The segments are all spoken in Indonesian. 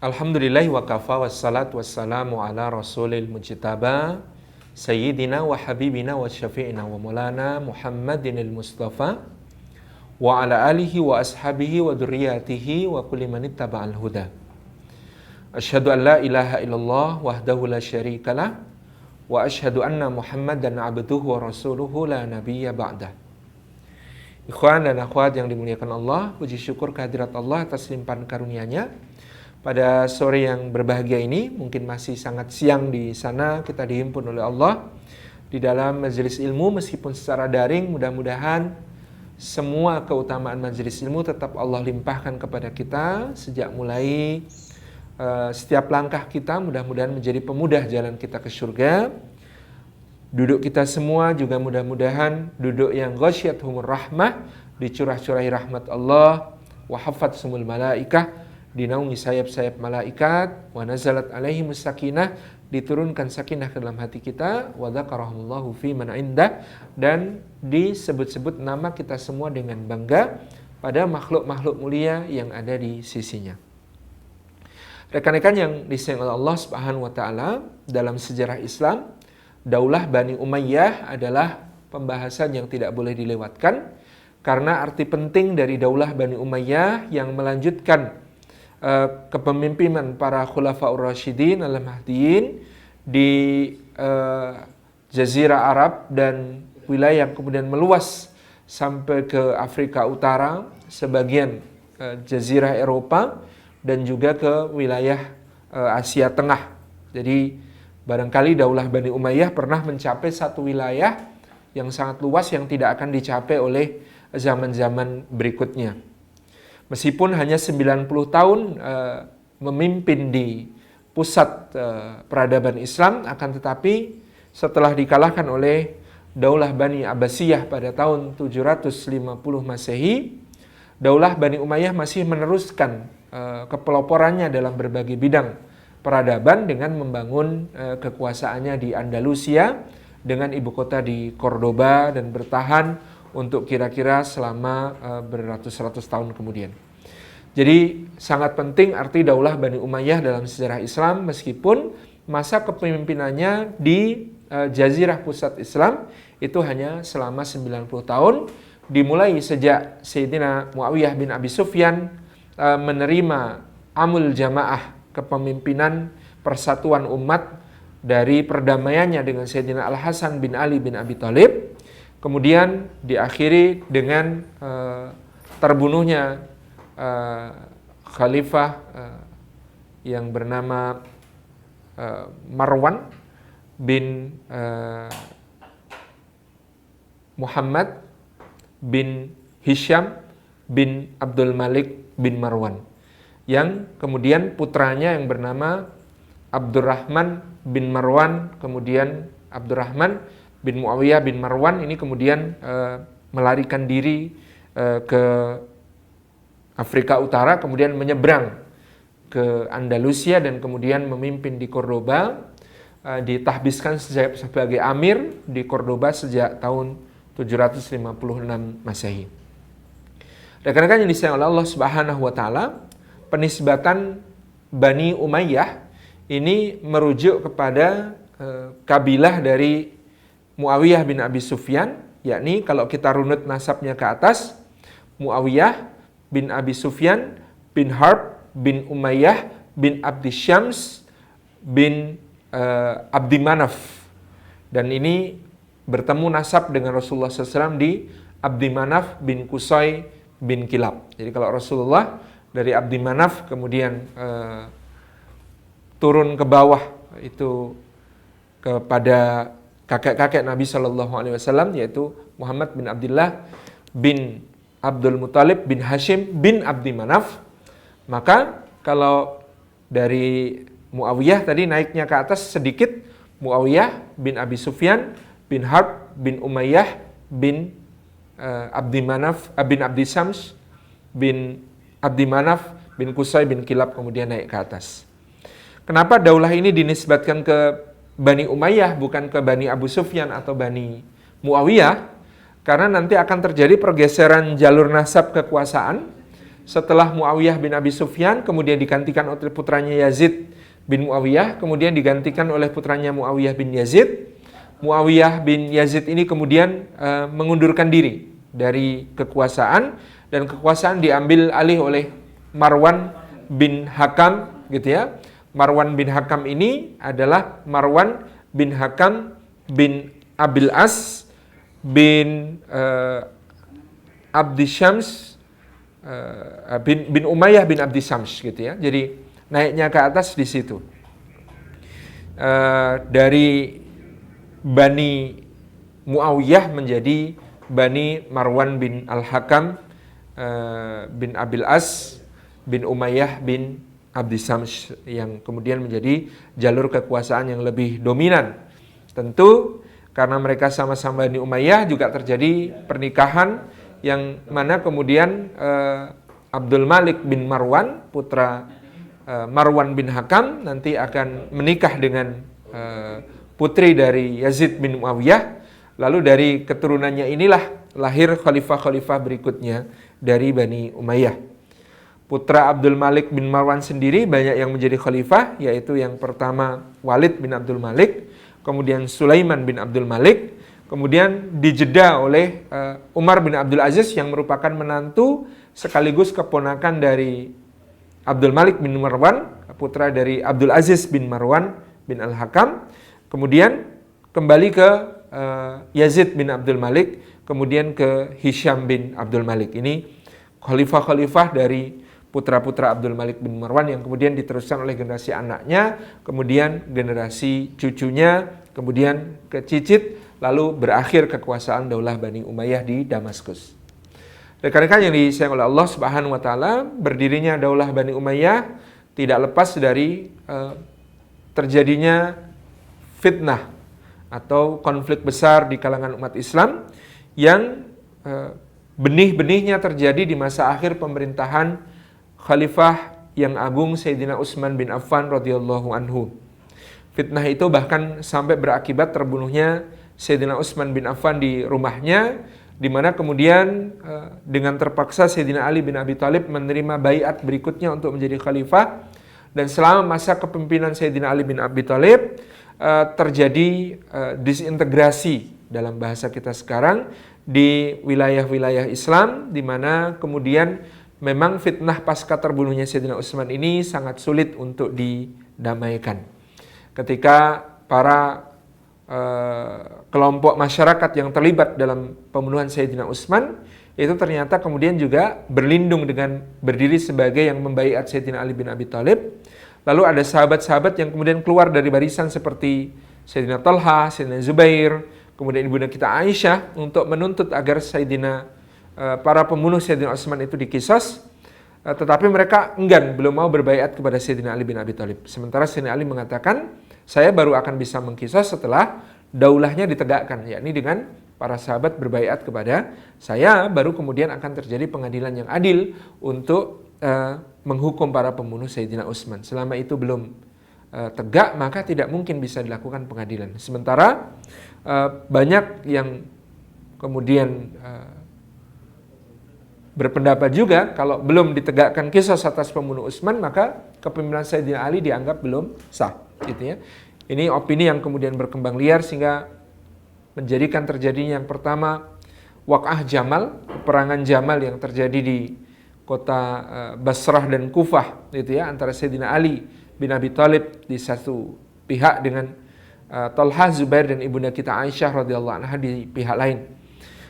Alhamdulillah wa kafa wassalatu wassalamu ala rasulil mujtaba Sayyidina wa habibina wa syafi'ina wa maulana Muhammadinil Mustafa wa ala alihi wa ashabihi wa dhurriyyatihi wa kulli man ittaba'al huda. Asyhadu an la ilaha illallah wahdahu la syarikalah wa asyhadu anna Muhammadan abduhu wa rasuluhu la nabiyya ba'dah. Ikhwan dan akhwat yang dimuliakan Allah, puji syukur kehadirat Allah atas limpahan karunia-Nya. Pada sore yang berbahagia ini, mungkin masih sangat siang di sana, kita dihimpun oleh Allah di dalam majelis ilmu meskipun secara daring. Mudah-mudahan semua keutamaan majelis ilmu tetap Allah limpahkan kepada kita sejak mulai setiap langkah kita, mudah-mudahan menjadi pemudah jalan kita ke surga. Duduk kita semua juga mudah-mudahan duduk yang ghasyiyatuhumur rahmah, dicurah-curahi rahmat Allah, wa hafatsumul malaikah, dinaungi sayap-sayap malaikat, wa nazalat alaihimus sakinah, diturunkan sakinah ke dalam hati kita, wa dzakarahumullahu fi man indah, dan disebut-sebut nama kita semua dengan bangga pada makhluk-makhluk mulia yang ada di sisinya. Rekan-rekan yang disayang oleh Allah Subhanahu wa taala, dalam sejarah Islam, Daulah Bani Umayyah adalah pembahasan yang tidak boleh dilewatkan, karena arti penting dari Daulah Bani Umayyah yang melanjutkan kepemimpinan para Khulafaur Rasyidin al-Mahdiyyin di Jazirah Arab dan wilayah yang kemudian meluas sampai ke Afrika Utara, sebagian Jazirah Eropa, dan juga ke wilayah Asia Tengah. Jadi barangkali Daulah Bani Umayyah pernah mencapai satu wilayah yang sangat luas yang tidak akan dicapai oleh zaman-zaman berikutnya. Meskipun hanya 90 tahun memimpin di pusat peradaban Islam, akan tetapi setelah dikalahkan oleh Daulah Bani Abbasiyah pada tahun 750 Masehi, Daulah Bani Umayyah masih meneruskan kepeloporannya dalam berbagai bidang peradaban dengan membangun kekuasaannya di Andalusia dengan ibu kota di Cordoba, dan bertahan untuk kira-kira selama beratus-ratus tahun kemudian. Jadi sangat penting arti Daulah Bani Umayyah dalam sejarah Islam, meskipun masa kepemimpinannya di Jazirah Pusat Islam itu hanya selama 90 tahun, dimulai sejak Sayyidina Muawiyah bin Abi Sufyan menerima Amul Jamaah, kepemimpinan persatuan umat dari perdamaiannya dengan Sayyidina Al-Hasan bin Ali bin Abi Thalib. Kemudian diakhiri dengan terbunuhnya khalifah yang bernama Marwan bin Muhammad bin Hisham bin Abdul Malik bin Marwan, yang kemudian putranya yang bernama Abdurrahman bin Marwan, kemudian Abdurrahman bin Muawiyah bin Marwan ini kemudian melarikan diri ke Afrika Utara, kemudian menyeberang ke Andalusia dan kemudian memimpin di Cordoba, ditahbiskan sebagai amir di Cordoba sejak tahun 756 Masehi. Rekan-rekan yang disayang oleh Allah Subhanahu wa taala, penisbatan Bani Umayyah ini merujuk kepada kabilah dari Muawiyah bin Abi Sufyan, yakni kalau kita runut nasabnya ke atas, Muawiyah bin Abi Sufyan bin Harb bin Umayyah bin Abdi Syams bin Abdi Manaf, dan ini bertemu nasab dengan Rasulullah SAW di Abdi Manaf bin Qusay bin Kilab. Jadi kalau Rasulullah dari Abdi Manaf kemudian turun ke bawah itu kepada kakek-kakek Nabi SAW, yaitu Muhammad bin Abdullah bin Abdul Muthalib bin Hashim bin Abdi Manaf. Maka kalau dari Muawiyah tadi naiknya ke atas sedikit, Muawiyah bin Abi Sufyan bin Harb bin Umayyah bin Abdi Manaf bin Abdi Syams bin Abdi Manaf bin Qusay bin Kilab kemudian naik ke atas. Kenapa daulah ini dinisbatkan ke Bani Umayyah bukan ke Bani Abu Sufyan atau Bani Muawiyah? Karena nanti akan terjadi pergeseran jalur nasab kekuasaan setelah Muawiyah bin Abi Sufyan, kemudian digantikan oleh putranya Yazid bin Muawiyah, kemudian digantikan oleh putranya Muawiyah bin Yazid. Muawiyah bin Yazid ini kemudian mengundurkan diri dari kekuasaan, dan kekuasaan diambil alih oleh Marwan bin Hakam, gitu ya. Marwan bin Hakam ini adalah Marwan bin Hakam bin Abil As bin Abdi Syams bin Umayyah bin Abdi Syams, gitu ya. Jadi naiknya ke atas di situ. Dari Bani Muawiyah menjadi Bani Marwan bin Al-Hakam bin Abil As bin Umayyah bin Abdi Syams, yang kemudian menjadi jalur kekuasaan yang lebih dominan. Tentu karena mereka sama-sama Bani Umayyah juga terjadi pernikahan yang mana kemudian Abdul Malik bin Marwan, putra Marwan bin Hakam, nanti akan menikah dengan putri dari Yazid bin Muawiyah. Lalu dari keturunannya inilah lahir khalifah-khalifah berikutnya dari Bani Umayyah. Putra Abdul Malik bin Marwan sendiri banyak yang menjadi khalifah, yaitu yang pertama Walid bin Abdul Malik, kemudian Sulaiman bin Abdul Malik, kemudian dijeda oleh Umar bin Abdul Aziz yang merupakan menantu sekaligus keponakan dari Abdul Malik bin Marwan, putra dari Abdul Aziz bin Marwan bin Al-Hakam. Kemudian kembali ke Yazid bin Abdul Malik, kemudian ke Hisham bin Abdul Malik. Ini khalifah-khalifah dari putra-putra Abdul Malik bin Marwan yang kemudian diteruskan oleh generasi anaknya, kemudian generasi cucunya, kemudian ke cicit, lalu berakhir kekuasaan Daulah Bani Umayyah di Damaskus. Rekan-rekan yang disayang oleh Allah Subhanahu wa taala, berdirinya Daulah Bani Umayyah tidak lepas dari terjadinya fitnah atau konflik besar di kalangan umat Islam yang benih-benihnya terjadi di masa akhir pemerintahan Khalifah yang agung Sayyidina Utsman bin Affan radhiyallahu anhu. Fitnah itu bahkan sampai berakibat terbunuhnya Sayyidina Utsman bin Affan di rumahnya, di mana kemudian dengan terpaksa Sayyidina Ali bin Abi Thalib menerima baiat berikutnya untuk menjadi khalifah. Dan selama masa kepemimpinan Sayyidina Ali bin Abi Thalib terjadi disintegrasi dalam bahasa kita sekarang di wilayah-wilayah Islam, di mana kemudian memang fitnah pasca terbunuhnya Sayyidina Utsman ini sangat sulit untuk didamaikan. Ketika para kelompok masyarakat yang terlibat dalam pembunuhan Sayyidina Utsman itu ternyata kemudian juga berlindung dengan berdiri sebagai yang membaiat Sayyidina Ali bin Abi Thalib. Lalu ada sahabat-sahabat yang kemudian keluar dari barisan seperti Sayyidina Talha, Sayyidina Zubair, kemudian ibunda kita Aisyah untuk menuntut agar para pembunuh Sayyidina Utsman itu dikisos. Tetapi mereka enggan, belum mau berbaiat kepada Sayyidina Ali bin Abi Thalib. Sementara Sayyidina Ali mengatakan, saya baru akan bisa mengkisos setelah daulahnya ditegakkan, yakni dengan para sahabat berbaiat kepada saya, baru kemudian akan terjadi pengadilan yang adil untuk menghukum para pembunuh Sayyidina Utsman. Selama itu belum tegak, maka tidak mungkin bisa dilakukan pengadilan. Sementara banyak yang kemudian berpendapat juga kalau belum ditegakkan kisos atas pembunuh Utsman, maka kepemimpinan Sayyidina Ali dianggap belum sah, gitu ya. Ini opini yang kemudian berkembang liar sehingga menjadikan terjadinya yang pertama Waqah Jamal, peperangan Jamal yang terjadi di kota Basrah dan Kufah, gitu ya, antara Sayyidina Ali bin Abi Thalib di satu pihak dengan Talha, Zubair dan ibunda kita Aisyah radhiyallahu anha di pihak lain.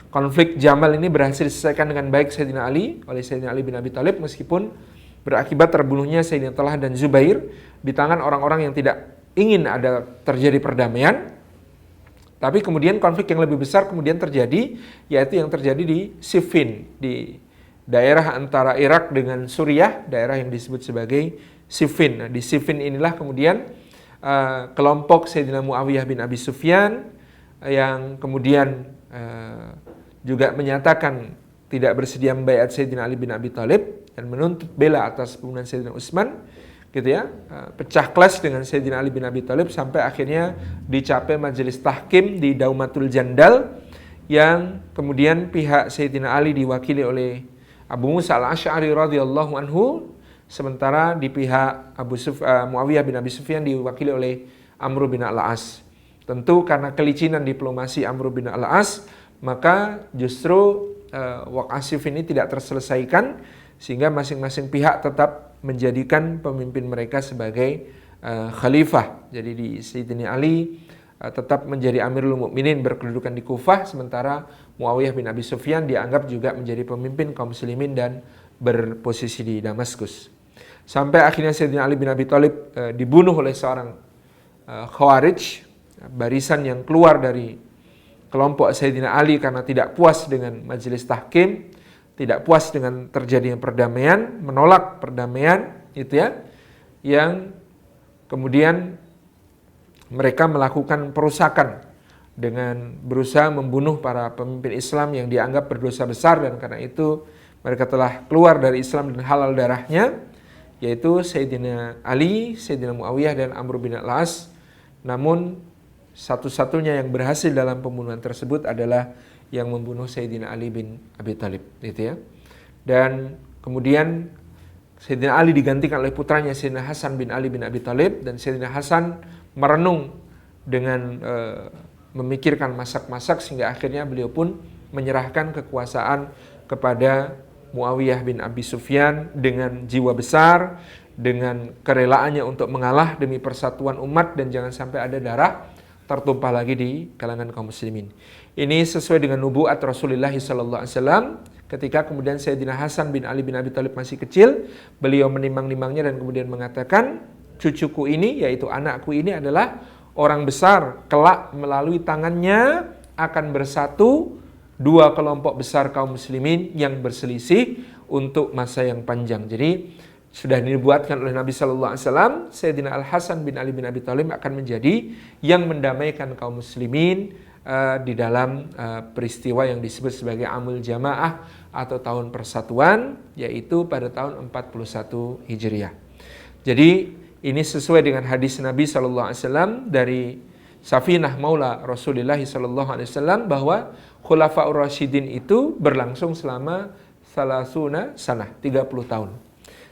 Konflik Jamal ini berhasil diselesaikan dengan baik Sayyidina Ali oleh Sayyidina Ali bin Abi Thalib, meskipun berakibat terbunuhnya Sayyidina Talha dan Zubair di tangan orang-orang yang tidak ingin ada terjadi perdamaian. Tapi kemudian konflik yang lebih besar kemudian terjadi, yaitu yang terjadi di Siffin, di daerah antara Irak dengan Suriah, daerah yang disebut sebagai Siffin. Nah, di Siffin inilah kemudian kelompok Sayyidina Muawiyah bin Abi Sufyan yang kemudian juga menyatakan tidak bersedia membaiat Sayyidina Ali bin Abi Thalib dan menuntut bela atas pembunuhan Sayyidina Utsman, gitu ya, pecah kelas dengan Sayyidina Ali bin Abi Thalib sampai akhirnya dicapai majelis tahkim di Daumatul Jandal, yang kemudian pihak Sayyidina Ali diwakili oleh Abu Musa al-Asy'ari radhiyallahu anhu, sementara di pihak Muawiyah bin Abi Sufyan diwakili oleh Amr bin al-As. Tentu karena kelicinan diplomasi Amr bin al-As, maka justru Waqa Siffin ini tidak terselesaikan, sehingga masing-masing pihak tetap menjadikan pemimpin mereka sebagai khalifah. Jadi di Sayyidina Ali tetap menjadi Amirul Mukminin berkedudukan di Kufah, sementara Muawiyah bin Abi Sufyan dianggap juga menjadi pemimpin kaum muslimin dan berposisi di Damaskus. Sampai akhirnya Sayyidina Ali bin Abi Thalib dibunuh oleh seorang Khawarij, barisan yang keluar dari kelompok Sayyidina Ali karena tidak puas dengan majelis tahkim, tidak puas dengan terjadinya perdamaian, menolak perdamaian, itu ya, yang kemudian mereka melakukan perusakan dengan berusaha membunuh para pemimpin Islam yang dianggap berdosa besar, dan karena itu mereka telah keluar dari Islam dan halal darahnya, yaitu Sayyidina Ali, Sayyidina Muawiyah, dan Amr bin al-As. Namun satu-satunya yang berhasil dalam pembunuhan tersebut adalah yang membunuh Sayyidina Ali bin Abi Thalib, gitu ya. Dan kemudian Sayyidina Ali digantikan oleh putranya Sayyidina Hasan bin Ali bin Abi Thalib, dan Sayyidina Hasan merenung dengan memikirkan masak-masak, sehingga akhirnya beliau pun menyerahkan kekuasaan kepada Muawiyah bin Abi Sufyan dengan jiwa besar, dengan kerelaannya untuk mengalah demi persatuan umat dan jangan sampai ada darah tertumpah lagi di kalangan kaum muslimin. Ini sesuai dengan nubuat Rasulullah SAW. Ketika kemudian Sayyidina Hasan bin Ali bin Abi Thalib masih kecil, beliau menimbang-nimbangnya dan kemudian mengatakan, cucuku ini, yaitu anakku ini adalah orang besar, kelak melalui tangannya akan bersatu dua kelompok besar kaum muslimin yang berselisih untuk masa yang panjang. Jadi sudah dinubuatkan oleh Nabi Sallallahu Alaihi Wasallam, Sayyidina Al Hasan bin Ali bin Abi Thalib akan menjadi yang mendamaikan kaum muslimin di dalam peristiwa yang disebut sebagai Amul Jamaah atau tahun persatuan, yaitu pada tahun 41 Hijriah. Jadi ini sesuai dengan hadis Nabi Sallallahu Alaihi Wasallam dari Safinah Maula Rasulullah Sallallahu Alaihi Wasallam bahwa Khulafaur Rasyidin itu berlangsung selama salasuna sanah, 30 tahun.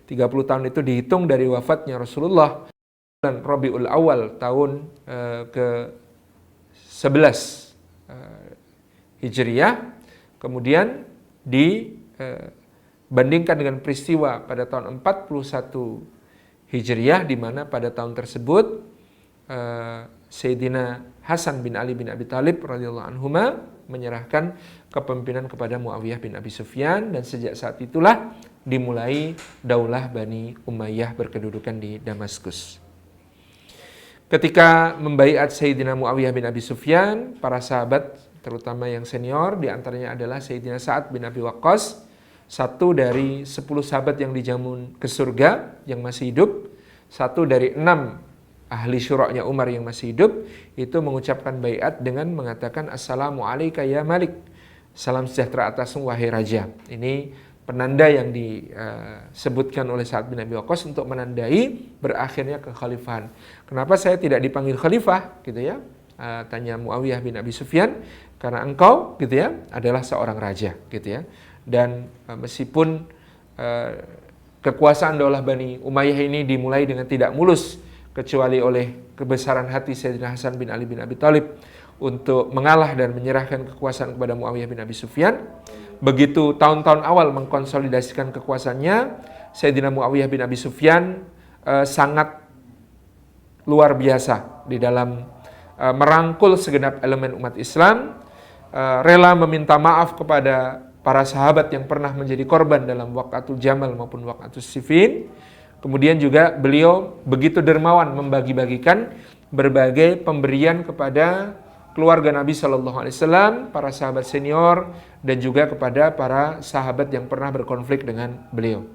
30 tahun itu dihitung dari wafatnya Rasulullah bulan Rabiul Awal tahun ke-11 Hijriah, kemudian dibandingkan dengan peristiwa pada tahun 41 Hijriah, di mana pada tahun tersebut Sayyidina Hasan bin Ali bin Abi Thalib radhiyallahu anhuma menyerahkan kepemimpinan kepada Muawiyah bin Abi Sufyan, dan sejak saat itulah dimulai Daulah Bani Umayyah berkedudukan di Damaskus. Ketika membaiat Sayyidina Muawiyah bin Abi Sufyan, para sahabat terutama yang senior, diantaranya adalah Sayyidina Sa'ad bin Abi Waqqas, satu dari 10 sahabat yang dijamin ke surga yang masih hidup, satu dari 6 ahli syura'nya Umar yang masih hidup, itu mengucapkan baiat dengan mengatakan Assalamu alayka ya Malik, salam sejahtera atasmu wahai raja. Ini penanda yang disebutkan oleh Sa'ad bin Abi Waqqas untuk menandai berakhirnya kekhalifahan. Kenapa saya tidak dipanggil khalifah, gitu ya? Tanya Muawiyah bin Abi Sufyan, karena engkau, gitu ya, adalah seorang raja, gitu ya. Dan meskipun kekuasaan Daulah Bani Umayyah ini dimulai dengan tidak mulus, kecuali oleh kebesaran hati Sayyidina Hasan bin Ali bin Abi Thalib untuk mengalah dan menyerahkan kekuasaan kepada Muawiyah bin Abi Sufyan. Begitu tahun-tahun awal mengkonsolidasikan kekuasaannya, Sayyidina Muawiyah bin Abi Sufyan sangat luar biasa di dalam merangkul segenap elemen umat Islam, rela meminta maaf kepada para sahabat yang pernah menjadi korban dalam Waqatul Jamal maupun Waqatul Siffin. Kemudian juga beliau begitu dermawan membagi-bagikan berbagai pemberian kepada keluarga Nabi Shallallahu Alaihi Wasallam, para sahabat senior, dan juga kepada para sahabat yang pernah berkonflik dengan beliau.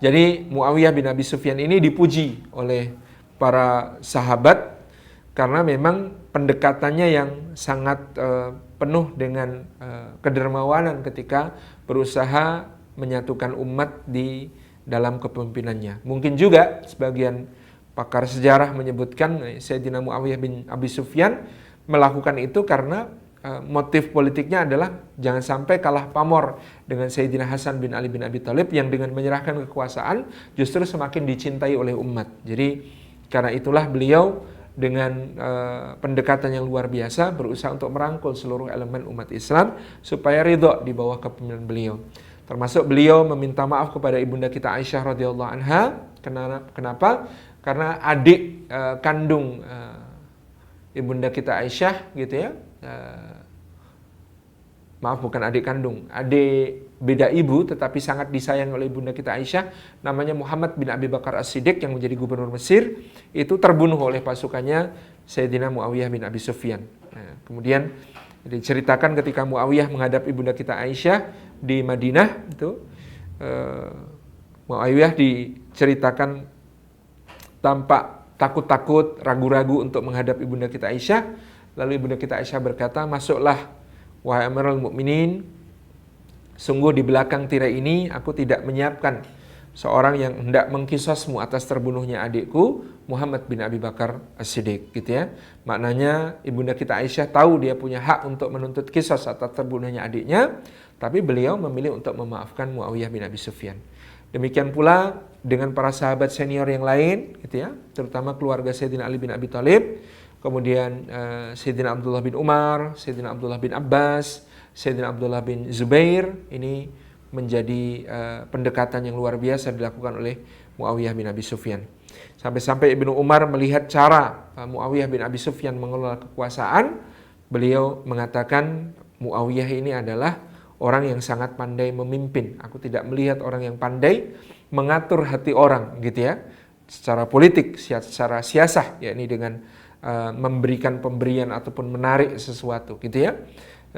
Jadi Muawiyah bin Abi Sufyan ini dipuji oleh para sahabat karena memang pendekatannya yang sangat penuh dengan kedermawanan ketika berusaha menyatukan umat di dalam kepemimpinannya. Mungkin juga sebagian pakar sejarah menyebutkan Sayyidina Muawiyah bin Abi Sufyan melakukan itu karena motif politiknya adalah jangan sampai kalah pamor dengan Sayyidina Hasan bin Ali bin Abi Thalib yang dengan menyerahkan kekuasaan justru semakin dicintai oleh umat. Jadi karena itulah beliau dengan pendekatan yang luar biasa berusaha untuk merangkul seluruh elemen umat Islam supaya ridho di bawah kepemimpinan beliau. Termasuk beliau meminta maaf kepada ibunda kita Aisyah radhiyallahu anha. Kenapa? Karena adik kandung ibunda kita Aisyah gitu ya. Maaf, bukan adik kandung, adik beda ibu tetapi sangat disayang oleh ibunda kita Aisyah, namanya Muhammad bin Abi Bakar As-Siddiq yang menjadi gubernur Mesir, itu terbunuh oleh pasukannya Sayyidina Muawiyah bin Abi Sufyan. Nah, kemudian diceritakan ketika Muawiyah menghadap ibunda kita Aisyah di Madinah itu, Muawiyah diceritakan tampak takut-takut, ragu-ragu untuk menghadap ibunda kita Aisyah. Lalu ibunda kita Aisyah berkata, "Masuklah wahai Amirul Mukminin, sungguh di belakang tirai ini aku tidak menyiapkan seorang yang hendak mengkisasmu atas terbunuhnya adikku Muhammad bin Abi Bakar As-Siddiq," gitu ya. Maknanya ibunda kita Aisyah tahu dia punya hak untuk menuntut kisos atas terbunuhnya adiknya, tapi beliau memilih untuk memaafkan Muawiyah bin Abi Sufyan. Demikian pula dengan para sahabat senior yang lain, gitu ya, terutama keluarga Sayyidina Ali bin Abi Thalib, kemudian Sayyidina Abdullah bin Umar, Sayyidina Abdullah bin Abbas, Sayyidina Abdullah bin Zubair. Ini menjadi pendekatan yang luar biasa dilakukan oleh Muawiyah bin Abi Sufyan. Sampai-sampai Ibnu Umar melihat cara Muawiyah bin Abi Sufyan mengelola kekuasaan, beliau mengatakan Muawiyah ini adalah orang yang sangat pandai memimpin. Aku tidak melihat orang yang pandai mengatur hati orang, gitu ya, secara politik, secara siasah, yakni dengan memberikan pemberian ataupun menarik sesuatu, gitu ya.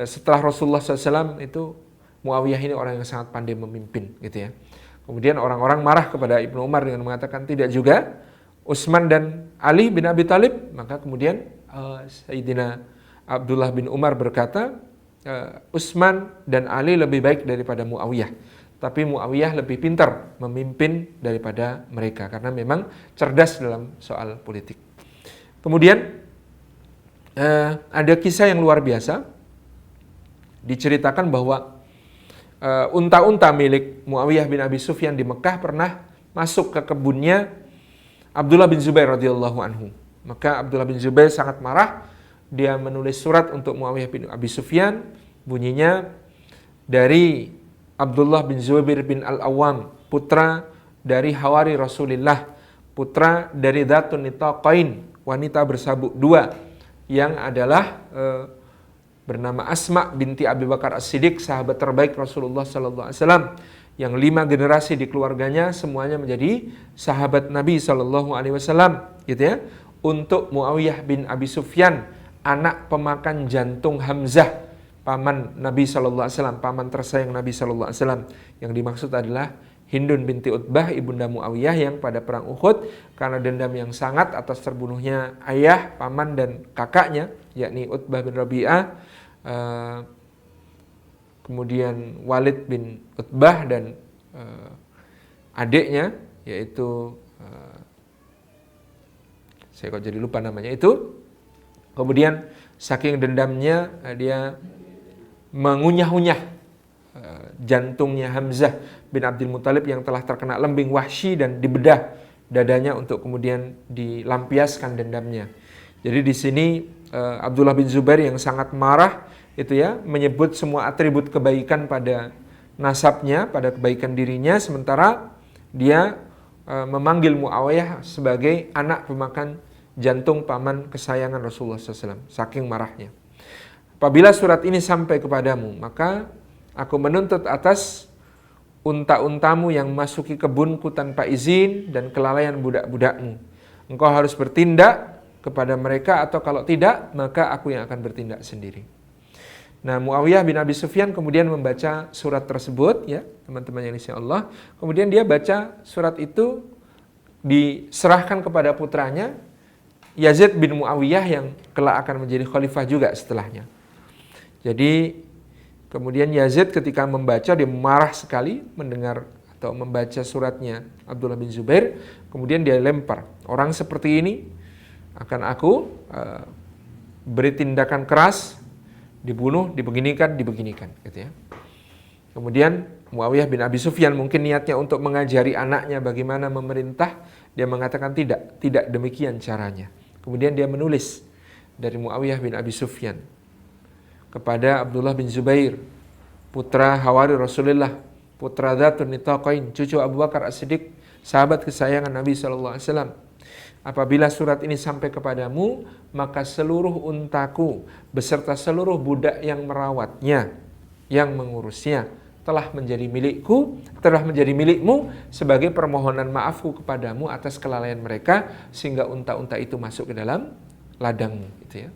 Setelah Rasulullah SAW itu Muawiyah ini orang yang sangat pandai memimpin, gitu ya. Kemudian orang-orang marah kepada Ibnu Umar dengan mengatakan tidak juga Utsman dan Ali bin Abi Thalib. Maka kemudian Sayyidina Abdullah bin Umar berkata, Utsman dan Ali lebih baik daripada Muawiyah, tapi Muawiyah lebih pintar memimpin daripada mereka karena memang cerdas dalam soal politik. Kemudian ada kisah yang luar biasa, diceritakan bahwa unta-unta milik Muawiyah bin Abi Sufyan di Mekah pernah masuk ke kebunnya Abdullah bin Zubair radhiyallahu anhu. Maka Abdullah bin Zubair sangat marah, dia menulis surat untuk Muawiyah bin Abi Sufyan, bunyinya, dari Abdullah bin Zubair bin Al-Awwam, putra dari Hawari Rasulullah, putra dari Dzatun Nitaqain, wanita bersabuk dua, yang adalah bernama Asma binti Abi Bakar As-Siddiq, sahabat terbaik Rasulullah sallallahu alaihi wasallam, yang 5 generasi di keluarganya semuanya menjadi sahabat Nabi sallallahu alaihi wasallam, gitu ya. Untuk Muawiyah bin Abi Sufyan, anak pemakan jantung Hamzah, paman Nabi sallallahu alaihi wasallam, paman tersayang Nabi sallallahu alaihi wasallam. Yang dimaksud adalah Hindun binti Utbah, ibunda Muawiyah, yang pada perang Uhud karena dendam yang sangat atas terbunuhnya ayah, paman dan kakaknya, yakni Utbah bin Rabi'ah, kemudian Walid bin Utbah dan adiknya, yaitu saya kok jadi lupa namanya itu. Kemudian saking dendamnya dia mengunyah-unyah jantungnya Hamzah bin Abdul Muthalib yang telah terkena lembing wahsy dan dibedah dadanya untuk kemudian dilampiaskan dendamnya. Jadi di sini Abdullah bin Zubair yang sangat marah itu ya, menyebut semua atribut kebaikan pada nasabnya, pada kebaikan dirinya, sementara dia memanggil Muawiyah sebagai anak pemakan jantung paman kesayangan Rasulullah SAW, saking marahnya. Apabila surat ini sampai kepadamu, maka aku menuntut atas unta-untamu yang masuki kebunku tanpa izin dan kelalaian budak-budakmu. Engkau harus bertindak kepada mereka, atau kalau tidak, maka aku yang akan bertindak sendiri. Nah, Muawiyah bin Abi Sufyan kemudian membaca surat tersebut, ya teman-teman yang insya Allah. Kemudian dia baca surat itu, diserahkan kepada putranya Yazid bin Muawiyah yang kelak akan menjadi khalifah juga setelahnya. Jadi kemudian Yazid ketika membaca, dia marah sekali mendengar atau membaca suratnya Abdullah bin Zubair. Kemudian dia lempar, orang seperti ini akan aku beri tindakan keras dibunuh, dibeginikan gitu ya. Kemudian Muawiyah bin Abi Sufyan mungkin niatnya untuk mengajari anaknya bagaimana memerintah, dia mengatakan tidak demikian caranya. Kemudian dia menulis dari Muawiyah bin Abi Sufyan kepada Abdullah bin Zubair, putra Hawari Rasulullah, putra Dzatun Nitaqain, cucu Abu Bakar As-Siddiq, sahabat kesayangan Nabi SAW. Apabila surat ini sampai kepadamu, maka seluruh untaku beserta seluruh budak yang merawatnya, yang mengurusnya, telah menjadi milikmu sebagai permohonan maafku kepadamu atas kelalaian mereka sehingga unta-unta itu masuk ke dalam ladangmu, gitu ya.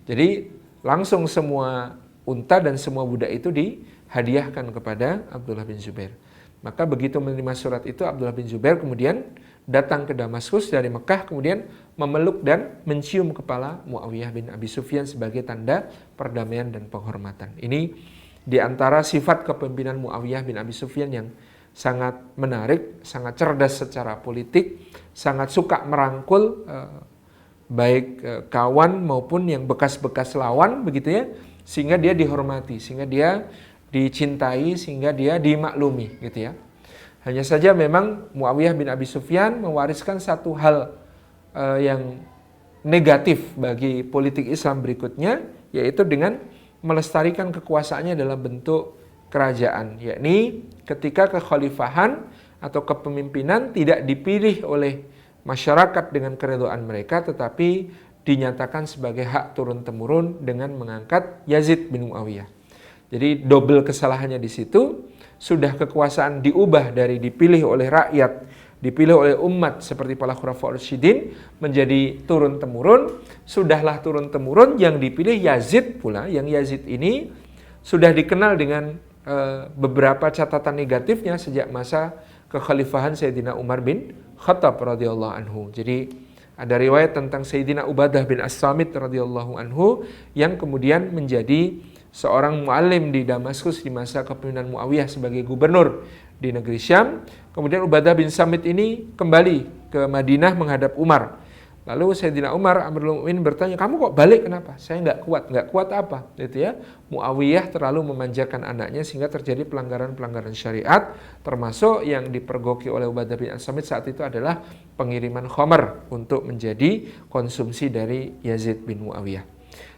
Jadi langsung semua unta dan semua budak itu dihadiahkan kepada Abdullah bin Zubair. Maka begitu menerima surat itu, Abdullah bin Zubair kemudian datang ke Damaskus dari Mekah, kemudian memeluk dan mencium kepala Muawiyah bin Abi Sufyan sebagai tanda perdamaian dan penghormatan. Ini di antara sifat kepemimpinan Muawiyah bin Abi Sufyan yang sangat menarik, sangat cerdas secara politik, sangat suka merangkul baik kawan maupun yang bekas-bekas lawan, begitu ya, sehingga dia dihormati, sehingga dia dicintai, sehingga dia dimaklumi, gitu ya. Hanya saja memang Muawiyah bin Abi Sufyan mewariskan satu hal yang negatif bagi politik Islam berikutnya, yaitu dengan melestarikan kekuasaannya dalam bentuk kerajaan, yakni ketika kekhalifahan atau kepemimpinan tidak dipilih oleh masyarakat dengan keridhaan mereka, tetapi dinyatakan sebagai hak turun-temurun dengan mengangkat Yazid bin Muawiyah. Jadi double kesalahannya di situ. Sudah kekuasaan diubah dari dipilih oleh rakyat, dipilih oleh umat seperti para khulafaur rasyidin menjadi turun-temurun. Sudahlah turun-temurun, yang dipilih Yazid pula, yang Yazid ini sudah dikenal dengan beberapa catatan negatifnya sejak masa kekhalifahan Sayyidina Umar bin Khattab radhiyallahu anhu. Jadi ada riwayat tentang Sayyidina Ubadah bin As-Samit radhiyallahu anhu yang kemudian menjadi seorang muallim di Damaskus di masa kepemimpinan Muawiyah sebagai gubernur di negeri Syam. Kemudian Ubadah bin Samit ini kembali ke Madinah menghadap Umar. Lalu Sayyidina Umar Amirul Mukminin bertanya, kamu kok balik, kenapa? Saya nggak kuat apa? Gitu ya. Muawiyah terlalu memanjakan anaknya sehingga terjadi pelanggaran-pelanggaran syariat, termasuk yang dipergoki oleh Ubadah bin Samit saat itu adalah pengiriman khamar untuk menjadi konsumsi dari Yazid bin Muawiyah.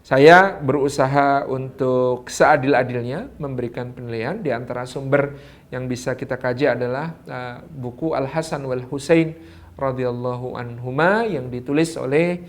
Saya berusaha untuk seadil-adilnya memberikan penilaian. Di antara sumber yang bisa kita kaji adalah buku Al-Hasan wal Husain radhiyallahu anhuma yang ditulis oleh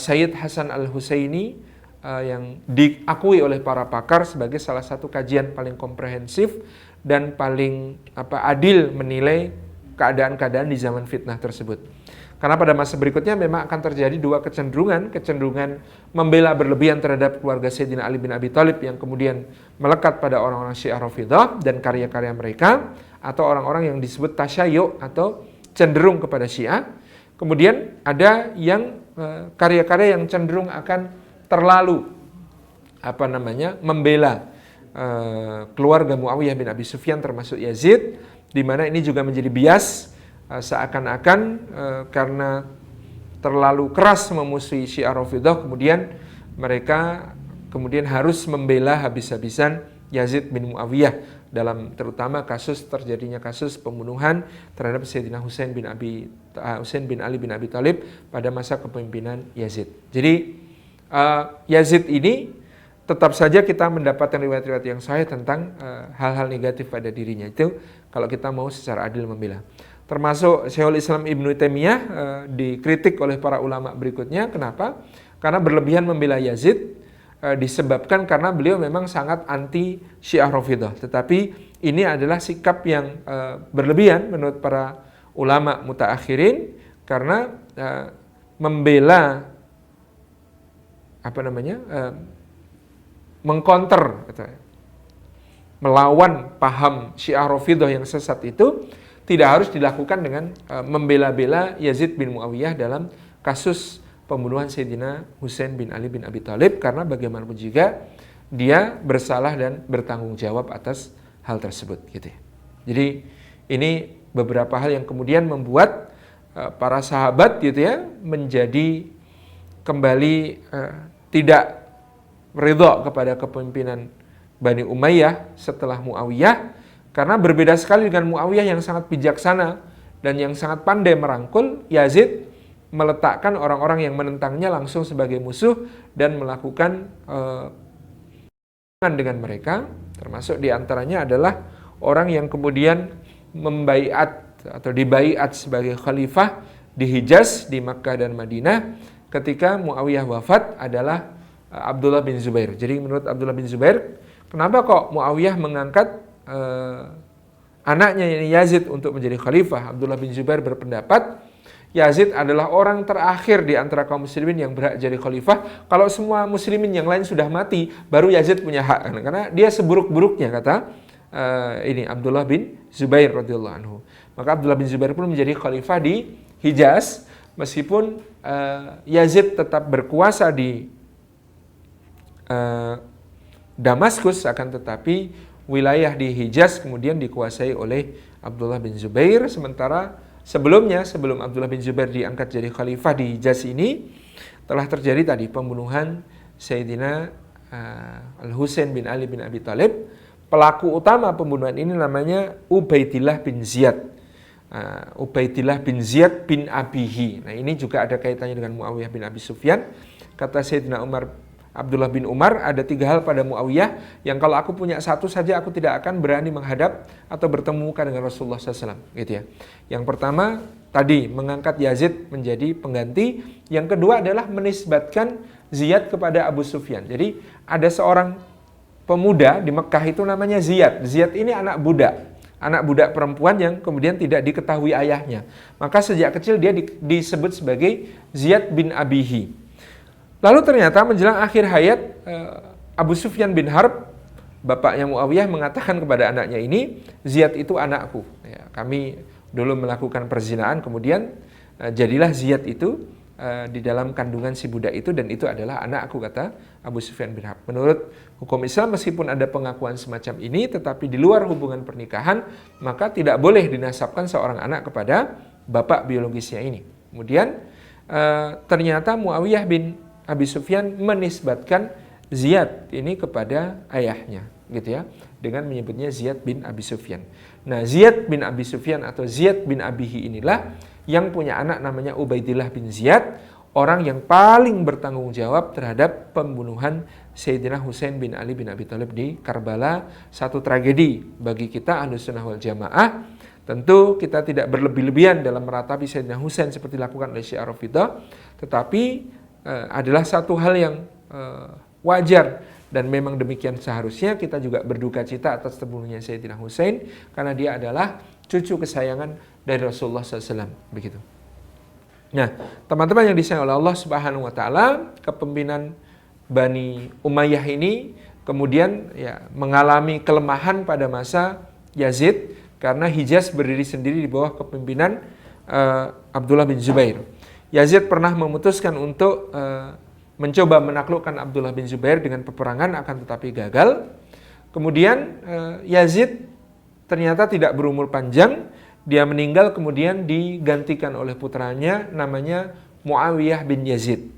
Sayyid Hasan Al-Husaini yang diakui oleh para pakar sebagai salah satu kajian paling komprehensif dan paling adil menilai keadaan-keadaan di zaman fitnah tersebut. Karena pada masa berikutnya memang akan terjadi dua kecenderungan membela berlebihan terhadap keluarga Sayyidina Ali bin Abi Thalib yang kemudian melekat pada orang-orang Syiah Rafidhah dan karya-karya mereka, atau orang-orang yang disebut tasyayyu atau cenderung kepada Syiah. Kemudian ada yang karya-karya yang cenderung akan terlalu membela keluarga Muawiyah bin Abi Sufyan termasuk Yazid, di mana ini juga menjadi bias. Seakan-akan karena terlalu keras memusuhi Syiah Rafidhah, kemudian mereka harus membela habis-habisan Yazid bin Muawiyah dalam terutama terjadinya kasus pembunuhan terhadap Sayyidina Husain bin Ali bin Abi Thalib pada masa kepemimpinan Yazid. Jadi Yazid ini tetap saja kita mendapatkan riwayat-riwayat yang sahih tentang hal-hal negatif pada dirinya. Itu kalau kita mau secara adil membela. Termasuk Syekhul Islam Ibnu Taimiyah dikritik oleh para ulama berikutnya. Kenapa? Karena berlebihan membela Yazid disebabkan karena beliau memang sangat anti Syiah Rafidhah. Tetapi ini adalah sikap yang berlebihan menurut para ulama mutaakhirin, karena membela mengcounter, melawan paham Syiah Rafidhah yang sesat itu tidak harus dilakukan dengan membela-bela Yazid bin Muawiyah dalam kasus pembunuhan Sayyidina Husain bin Ali bin Abi Thalib, karena bagaimanapun juga dia bersalah dan bertanggung jawab atas hal tersebut, gitu ya. Jadi ini beberapa hal yang kemudian membuat para sahabat, gitu ya, menjadi kembali tidak ridha kepada kepemimpinan Bani Umayyah setelah Muawiyah, karena berbeda sekali dengan Muawiyah yang sangat bijaksana dan yang sangat pandai merangkul. Yazid meletakkan orang-orang yang menentangnya langsung sebagai musuh dan melakukan dengan mereka, termasuk diantaranya adalah orang yang kemudian membaiat atau dibaiat sebagai khalifah di Hijaz, di Makkah dan Madinah ketika Muawiyah wafat adalah Abdullah bin Zubair. Jadi menurut Abdullah bin Zubair, kenapa kok Muawiyah mengangkat anaknya Yazid untuk menjadi khalifah? Abdullah bin Zubair berpendapat Yazid adalah orang terakhir di antara kaum muslimin yang berhak jadi khalifah. Kalau semua muslimin yang lain sudah mati, baru Yazid punya hak. Karena dia seburuk-buruknya, kata ini Abdullah bin Zubair radhiyallahu anhu. Maka Abdullah bin Zubair pun menjadi khalifah di Hijaz, meskipun Yazid tetap berkuasa di Damaskus, akan tetapi wilayah di Hijaz kemudian dikuasai oleh Abdullah bin Zubair. Sementara sebelumnya, sebelum Abdullah bin Zubair diangkat jadi khalifah di Hijaz ini, telah terjadi tadi pembunuhan Sayyidina Al-Husain bin Ali bin Abi Thalib. Pelaku utama pembunuhan ini namanya Ubaidillah bin Ziyad. Ubaidillah bin Ziyad bin Abihi. Nah, ini juga ada kaitannya dengan Muawiyah bin Abi Sufyan. Kata Sayyidina Abdullah bin Umar, ada 3 hal pada Muawiyah yang kalau aku punya satu saja aku tidak akan berani menghadap atau bertemu muka dengan Rasulullah SAW, gitu ya. Yang pertama tadi mengangkat Yazid menjadi pengganti. Yang kedua adalah menisbatkan Ziyad kepada Abu Sufyan. Jadi ada seorang pemuda di Mekah itu namanya Ziyad. Ziyad ini anak budak perempuan yang kemudian tidak diketahui ayahnya. Maka sejak kecil dia disebut sebagai Ziyad bin Abihi. Lalu ternyata menjelang akhir hayat Abu Sufyan bin Harb, bapaknya Muawiyah, mengatakan kepada anaknya ini, Ziyad itu anakku. Ya, kami dulu melakukan perzinaan, kemudian jadilah Ziyad itu di dalam kandungan si budak itu, dan itu adalah anakku, kata Abu Sufyan bin Harb. Menurut hukum Islam, meskipun ada pengakuan semacam ini, tetapi di luar hubungan pernikahan, maka tidak boleh dinasabkan seorang anak kepada bapak biologisnya ini. Kemudian ternyata Muawiyah bin Abi Sufyan menisbatkan Ziyad ini kepada ayahnya, gitu ya, dengan menyebutnya Ziyad bin Abi Sufyan. Nah, Ziyad bin Abi Sufyan atau Ziyad bin Abihi inilah yang punya anak namanya Ubaidillah bin Ziyad, orang yang paling bertanggung jawab terhadap pembunuhan Sayyidina Husain bin Ali bin Abi Thalib di Karbala. Satu tragedi bagi kita Ahlussunnah wal Jamaah. Tentu kita tidak berlebih-lebihan dalam meratapi Sayyidina Husain seperti dilakukan oleh Syiah Rafidhah, tetapi adalah satu hal yang wajar dan memang demikian seharusnya kita juga berduka cita atas terbunuhnya Sayyidina Husain, karena dia adalah cucu kesayangan dari Rasulullah SAW, begitu. Nah, teman-teman yang disayang oleh Allah Subhanahu wa taala, kepemimpinan Bani Umayyah ini kemudian ya mengalami kelemahan pada masa Yazid karena Hijaz berdiri sendiri di bawah kepemimpinan Abdullah bin Zubair. Yazid pernah memutuskan untuk mencoba menaklukkan Abdullah bin Zubair dengan peperangan, akan tetapi gagal. Kemudian Yazid ternyata tidak berumur panjang, dia meninggal kemudian digantikan oleh putranya namanya Muawiyah bin Yazid.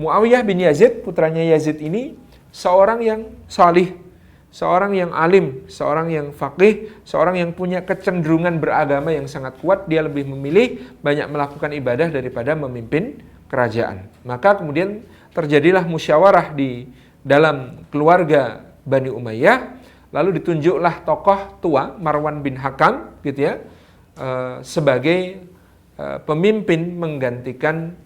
Muawiyah bin Yazid, putranya Yazid ini seorang yang salih, seorang yang alim, seorang yang faqih, seorang yang punya kecenderungan beragama yang sangat kuat. Dia lebih memilih banyak melakukan ibadah daripada memimpin kerajaan. Maka kemudian terjadilah musyawarah di dalam keluarga Bani Umayyah, lalu ditunjuklah tokoh tua Marwan bin Hakam, gitu ya, sebagai pemimpin menggantikan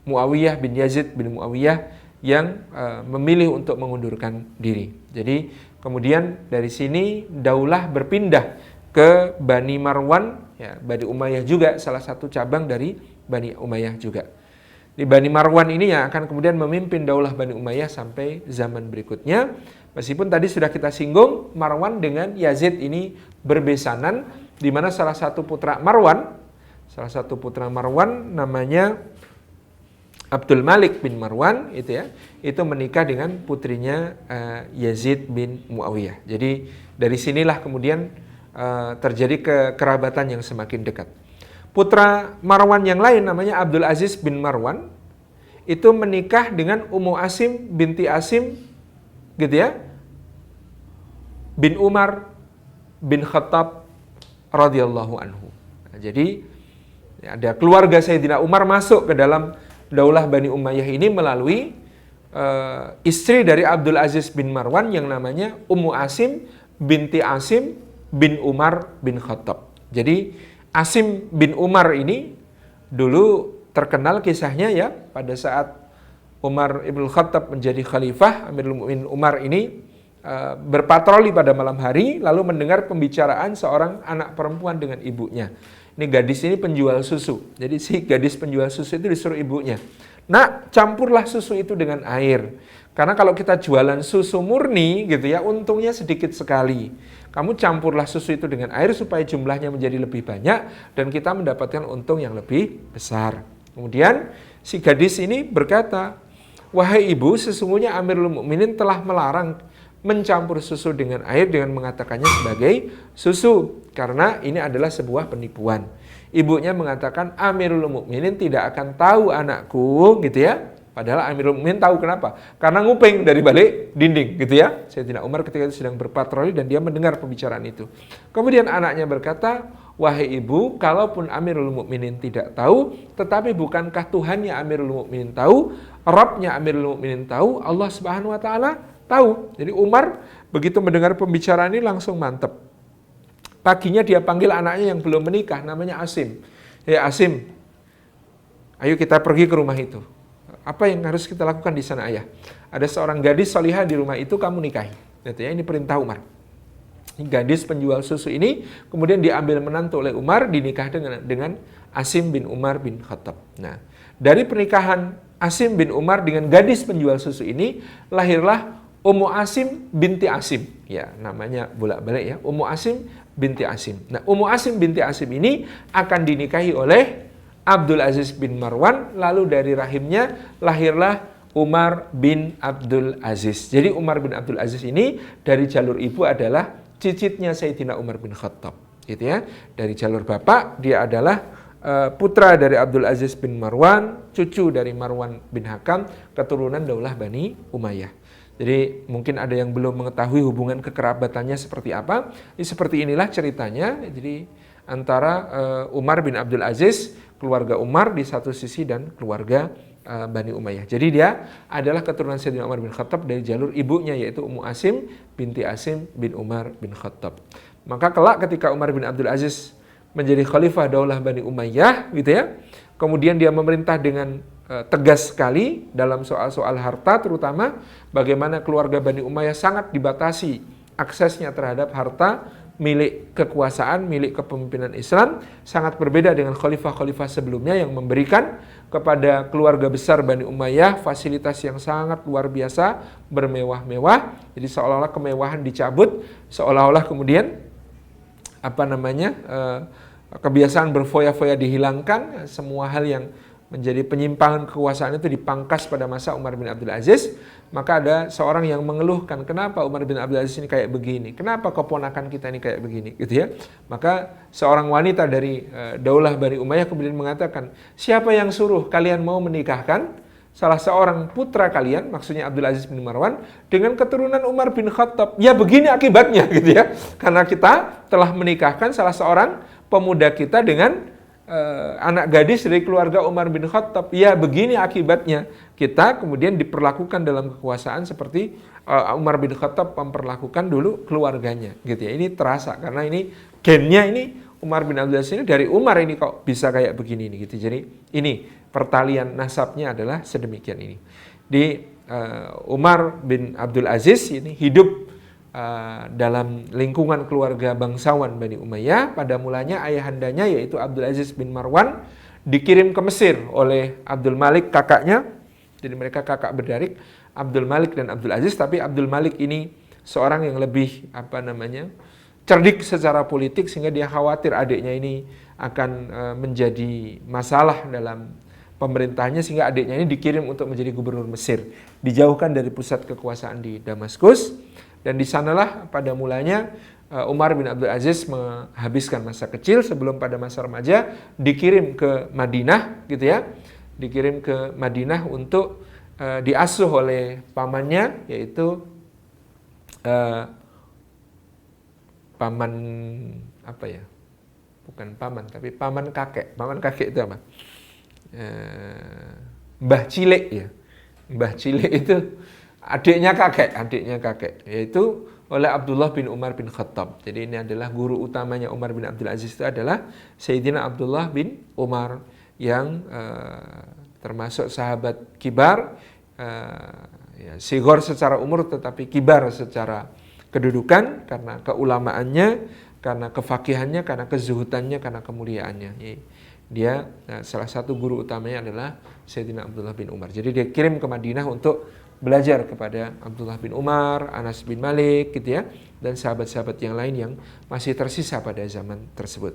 Muawiyah bin Yazid bin Muawiyah yang memilih untuk mengundurkan diri. Jadi kemudian dari sini daulah berpindah ke Bani Marwan, ya, Bani Umayyah juga salah satu cabang dari Bani Umayyah juga. Di Bani Marwan ini yang akan kemudian memimpin daulah Bani Umayyah sampai zaman berikutnya. Meskipun tadi sudah kita singgung, Marwan dengan Yazid ini berbesanan, di mana salah satu putra Marwan namanya Abdul Malik bin Marwan, itu menikah dengan putrinya Yazid bin Muawiyah. Jadi dari sinilah kemudian terjadi kekerabatan yang semakin dekat. Putra Marwan yang lain namanya Abdul Aziz bin Marwan. itu menikah dengan Ummu Asim binti Asim gitu ya, bin Umar bin Khattab radhiyallahu anhu. Nah, jadi ada keluarga Sayyidina Umar masuk ke dalam Daulah Bani Umayyah ini melalui istri dari Abdul Aziz bin Marwan yang namanya Ummu Asim binti Asim bin Umar bin Khattab. Jadi Asim bin Umar ini dulu terkenal kisahnya ya, pada saat Umar ibn Khattab menjadi khalifah, Amirul Mukminin Umar ini berpatroli pada malam hari, lalu mendengar pembicaraan seorang anak perempuan dengan ibunya. Ini gadis ini penjual susu, jadi si gadis penjual susu itu disuruh ibunya, "Nak, campurlah susu itu dengan air. Karena kalau kita jualan susu murni gitu ya, untungnya sedikit sekali. Kamu campurlah susu itu dengan air supaya jumlahnya menjadi lebih banyak dan kita mendapatkan untung yang lebih besar." Kemudian si gadis ini berkata, "Wahai ibu, sesungguhnya Amirul Mukminin telah melarang mencampur susu dengan air dengan mengatakannya sebagai susu, karena ini adalah sebuah penipuan." Ibunya mengatakan, "Amirul Mukminin tidak akan tahu anakku," gitu ya. Padahal Amirul Mukminin tahu kenapa? Karena nguping dari balik dinding gitu ya. Sayyidina Umar ketika itu sedang berpatroli dan dia mendengar pembicaraan itu. Kemudian anaknya berkata, "Wahai ibu, kalaupun Amirul Mukminin tidak tahu, tetapi bukankah Tuhannya Amirul Mukminin tahu, Rabbnya Amirul Mukminin tahu, Allah Subhanahu wa taala tahu." Jadi Umar begitu mendengar pembicaraan ini langsung mantep. Paginya dia panggil anaknya yang belum menikah, namanya Asim. "Ya Asim, ayo kita pergi ke rumah itu. Apa yang harus kita lakukan di sana, ayah? Ada seorang gadis solihah di rumah itu, kamu nikahi." Ini perintah Umar. Ini gadis penjual susu ini kemudian diambil menantu oleh Umar, dinikah dengan Asim bin Umar bin Khattab. Nah, dari pernikahan Asim bin Umar dengan gadis penjual susu ini lahirlah Ummu Asim binti Asim. Ya, namanya bolak-balik ya, Ummu Asim binti Asim. Nah, Ummu Asim binti Asim ini akan dinikahi oleh Abdul Aziz bin Marwan, lalu dari rahimnya lahirlah Umar bin Abdul Aziz. Jadi Umar bin Abdul Aziz ini dari jalur ibu adalah cicitnya Sayyidina Umar bin Khattab, gitu ya. Dari jalur bapak dia adalah putra dari Abdul Aziz bin Marwan, cucu dari Marwan bin Hakam, keturunan Daulah Bani Umayyah. Jadi mungkin ada yang belum mengetahui hubungan kekerabatannya seperti apa. Seperti inilah ceritanya. Jadi antara Umar bin Abdul Aziz, keluarga Umar di satu sisi, dan keluarga Bani Umayyah. Jadi dia adalah keturunan Sayyidina Umar bin Khattab dari jalur ibunya, yaitu Ummu Asim binti Asim bin Umar bin Khattab. Maka kelak ketika Umar bin Abdul Aziz menjadi khalifah Daulah Bani Umayyah gitu ya, kemudian dia memerintah dengan tegas sekali dalam soal-soal harta, terutama bagaimana keluarga Bani Umayyah sangat dibatasi aksesnya terhadap harta milik kekuasaan, milik kepemimpinan Islam, sangat berbeda dengan khalifah-khalifah sebelumnya yang memberikan kepada keluarga besar Bani Umayyah fasilitas yang sangat luar biasa, bermewah-mewah. Jadi seolah-olah kemewahan dicabut, seolah-olah kemudian kebiasaan berfoya-foya dihilangkan, semua hal yang menjadi penyimpangan kekuasaan itu dipangkas pada masa Umar bin Abdul Aziz. Maka ada seorang yang mengeluhkan, kenapa Umar bin Abdul Aziz ini kayak begini, kenapa keponakan kita ini kayak begini, gitu ya. Maka seorang wanita dari Daulah Bani Umayyah kemudian mengatakan, siapa yang suruh kalian mau menikahkan salah seorang putra kalian, maksudnya Abdul Aziz bin Marwan, dengan keturunan Umar bin Khattab? Ya begini akibatnya, gitu ya. Karena kita telah menikahkan salah seorang pemuda kita dengan anak gadis dari keluarga Umar bin Khattab. Ya begini akibatnya, kita kemudian diperlakukan dalam kekuasaan seperti Umar bin Khattab memperlakukan dulu keluarganya, gitu ya. Ini terasa karena ini gennya ini Umar bin Abdul Aziz ini dari Umar ini kok bisa kayak begini nih, gitu. Jadi ini pertalian nasabnya adalah sedemikian ini. Di Umar bin Abdul Aziz ini hidup dalam lingkungan keluarga bangsawan Bani Umayyah. Pada mulanya ayahandanya yaitu Abdul Aziz bin Marwan dikirim ke Mesir oleh Abdul Malik kakaknya. Jadi mereka kakak beradik, Abdul Malik dan Abdul Aziz. Tapi Abdul Malik ini seorang yang lebih cerdik secara politik, sehingga dia khawatir adiknya ini akan menjadi masalah dalam pemerintahnya, sehingga adiknya ini dikirim untuk menjadi gubernur Mesir, dijauhkan dari pusat kekuasaan di Damaskus. Dan di sanalah pada mulanya Umar bin Abdul Aziz menghabiskan masa kecil sebelum pada masa remaja dikirim ke Madinah, gitu ya. dikirim ke Madinah untuk diasuh oleh pamannya, yaitu paman apa ya? Bukan paman, tapi paman kakek. Paman kakek itu apa? Mbah Cilik ya. Mbah Cilik itu adiknya kakek, yaitu oleh Abdullah bin Umar bin Khattab. Jadi ini adalah guru utamanya Umar bin Abdul Aziz, itu adalah Sayyidina Abdullah bin Umar yang termasuk sahabat kibar, sigor secara umur tetapi kibar secara kedudukan karena keulamaannya, karena kefakihannya, karena kezuhudannya, karena kemuliaannya. Dia salah satu guru utamanya adalah Sayyidina Abdullah bin Umar. Jadi dia kirim ke Madinah untuk belajar kepada Abdullah bin Umar, Anas bin Malik gitu ya, dan sahabat-sahabat yang lain yang masih tersisa pada zaman tersebut.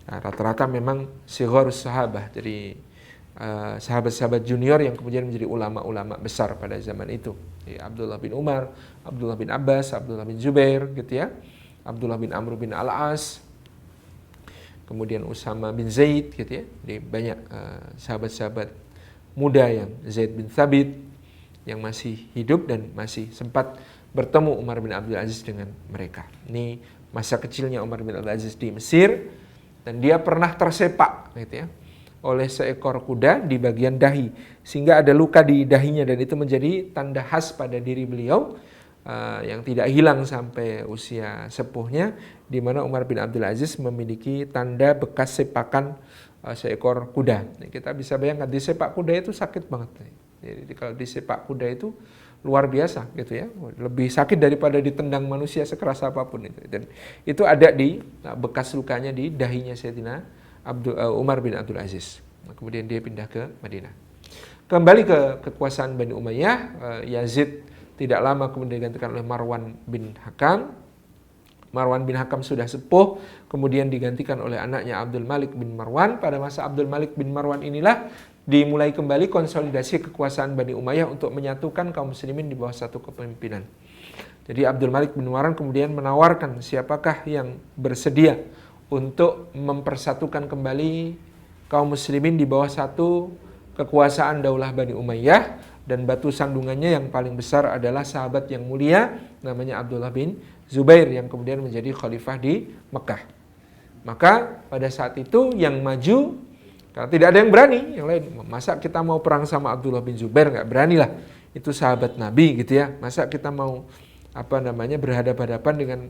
Nah, rata-rata memang sigharus sahabah, jadi sahabat-sahabat junior yang kemudian menjadi ulama-ulama besar pada zaman itu. Abdullah bin Umar, Abdullah bin Abbas, Abdullah bin Zubair gitu ya, Abdullah bin Amr bin Al-As, kemudian Usama bin Zaid gitu ya. Jadi banyak sahabat-sahabat muda yang Zaid bin Thabit yang masih hidup dan masih sempat bertemu Umar bin Abdul Aziz dengan mereka. Ini masa kecilnya Umar bin Abdul Aziz di Mesir, dan dia pernah tersepak gitu ya oleh seekor kuda di bagian dahi, sehingga ada luka di dahinya, dan itu menjadi tanda khas pada diri beliau yang tidak hilang sampai usia sepuhnya, di mana Umar bin Abdul Aziz memiliki tanda bekas sepakan seekor kuda. Nah, kita bisa bayangkan disepak kuda itu sakit banget. Jadi kalau disepak kuda itu luar biasa gitu ya, lebih sakit daripada ditendang manusia sekeras apapun itu. Dan itu ada di bekas lukanya di dahinya Sayyidina Umar bin Abdul Aziz. Kemudian dia pindah ke Madinah. Kembali ke kekuasaan Bani Umayyah, Yazid tidak lama kemudian digantikan oleh Marwan bin Hakam. Marwan bin Hakam sudah sepuh, kemudian digantikan oleh anaknya Abdul Malik bin Marwan. Pada masa Abdul Malik bin Marwan inilah dimulai kembali konsolidasi kekuasaan Bani Umayyah untuk menyatukan kaum muslimin di bawah satu kepemimpinan. Jadi Abdul Malik bin Marwan kemudian menawarkan siapakah yang bersedia untuk mempersatukan kembali kaum muslimin di bawah satu kekuasaan daulah Bani Umayyah, dan batu sandungannya yang paling besar adalah sahabat yang mulia namanya Abdullah bin Zubair yang kemudian menjadi khalifah di Mekah. Maka pada saat itu yang maju, karena tidak ada yang berani, yang lain, masa kita mau perang sama Abdullah bin Zubair, nggak berani lah, itu sahabat Nabi gitu ya, masa kita mau berhadapan-hadapan dengan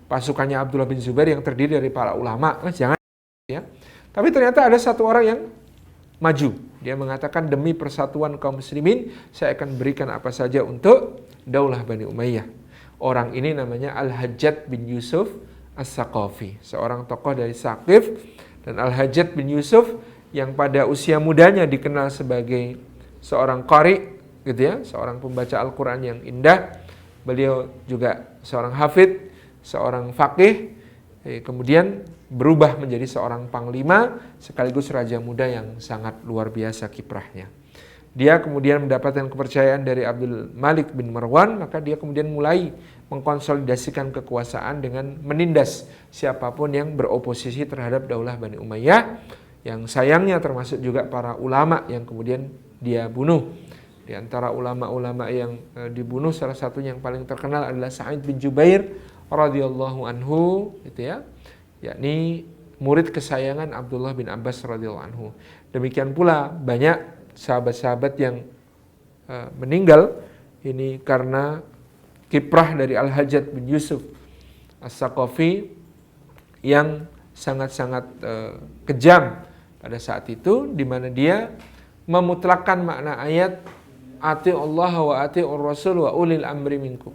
pasukannya Abdullah bin Zubair yang terdiri dari para ulama, jangan ya. Tapi ternyata ada satu orang yang maju. Dia mengatakan, demi persatuan kaum muslimin, saya akan berikan apa saja untuk daulah Bani Umayyah. Orang ini namanya Al-Hajjaj bin Yusuf As-Saqafi, seorang tokoh dari Saqif. Dan Al-Hajjaj bin Yusuf yang pada usia mudanya dikenal sebagai seorang qari gitu ya, seorang pembaca Al-Qur'an yang indah. Beliau juga seorang hafidh, seorang faqih, kemudian berubah menjadi seorang panglima sekaligus raja muda yang sangat luar biasa kiprahnya. Dia kemudian mendapatkan kepercayaan dari Abdul Malik bin Marwan, maka dia kemudian mulai mengkonsolidasikan kekuasaan dengan menindas siapapun yang beroposisi terhadap daulah Bani Umayyah, yang sayangnya termasuk juga para ulama yang kemudian dia bunuh. Di antara ulama-ulama yang dibunuh, salah satu yang paling terkenal adalah Sa'id bin Jubair radhiyallahu anhu, gitu ya, yakni murid kesayangan Abdullah bin Abbas radhiyallahu anhu. Demikian pula banyak sahabat-sahabat yang meninggal ini karena kiprah dari Al-Hajjaj bin Yusuf As-Saqafi yang sangat-sangat kejam pada saat itu, di mana dia memutlakkan makna ayat ati'ullah wa ati'ur rasul wa ulil amri minkum.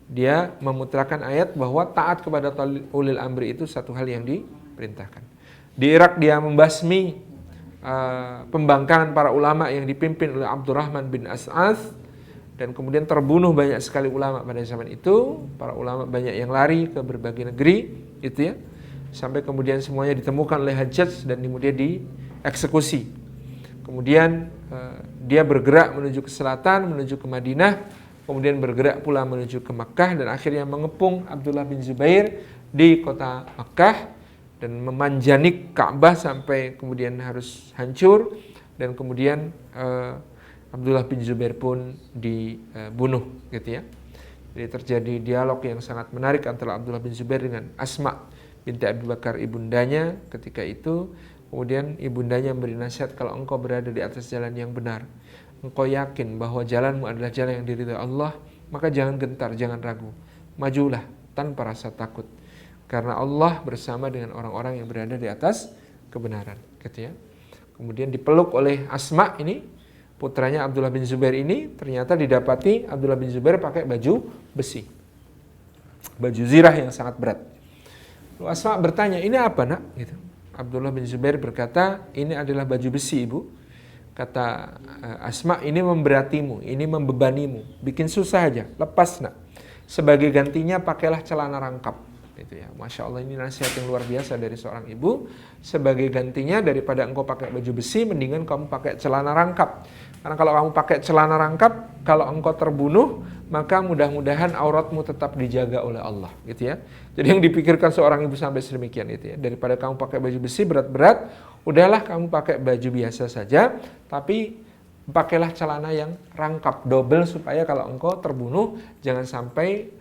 Dia memutlakkan ayat bahwa taat kepada ulil amri itu satu hal yang diperintahkan. Di Irak dia membasmi pembangkangan para ulama yang dipimpin oleh Abdurrahman bin As'ad, dan kemudian terbunuh banyak sekali ulama pada zaman itu. Para ulama banyak yang lari ke berbagai negeri gitu ya, sampai kemudian semuanya ditemukan oleh Hajjaj dan kemudian dieksekusi. Kemudian dia bergerak menuju ke selatan, menuju ke Madinah, kemudian bergerak pula menuju ke Makkah, dan akhirnya mengepung Abdullah bin Zubair di kota Makkah dan memanjanik Ka'bah sampai kemudian harus hancur. dan kemudian Abdullah bin Zubair pun dibunuh gitu ya. Jadi terjadi dialog yang sangat menarik antara Abdullah bin Zubair dengan Asma binti Abu Bakar, ibundanya ketika itu. Kemudian ibundanya memberi nasihat, kalau engkau berada di atas jalan yang benar, engkau yakin bahwa jalanmu adalah jalan yang diridhai Allah, maka jangan gentar, jangan ragu, majulah tanpa rasa takut, karena Allah bersama dengan orang-orang yang berada di atas kebenaran gitu ya. Kemudian dipeluk oleh Asma ini, putranya Abdullah bin Zubair ini, ternyata didapati Abdullah bin Zubair pakai baju besi, baju zirah yang sangat berat. Lalu Asma bertanya, ini apa nak? Gitu. Abdullah bin Zubair berkata, ini adalah baju besi ibu. Kata Asma, ini memberatimu, ini membebanimu, bikin susah aja, lepas nak. Sebagai gantinya pakailah celana rangkap. Gitu ya. Masya Allah, ini nasihat yang luar biasa dari seorang ibu. Sebagai gantinya daripada engkau pakai baju besi, mendingan kamu pakai celana rangkap. Karena kalau kamu pakai celana rangkap, kalau engkau terbunuh, maka mudah-mudahan auratmu tetap dijaga oleh Allah, gitu ya. Jadi yang dipikirkan seorang ibu sampai sedemikian itu ya. Daripada kamu pakai baju besi berat-berat, udahlah kamu pakai baju biasa saja, tapi pakailah celana yang rangkap double supaya kalau engkau terbunuh jangan sampai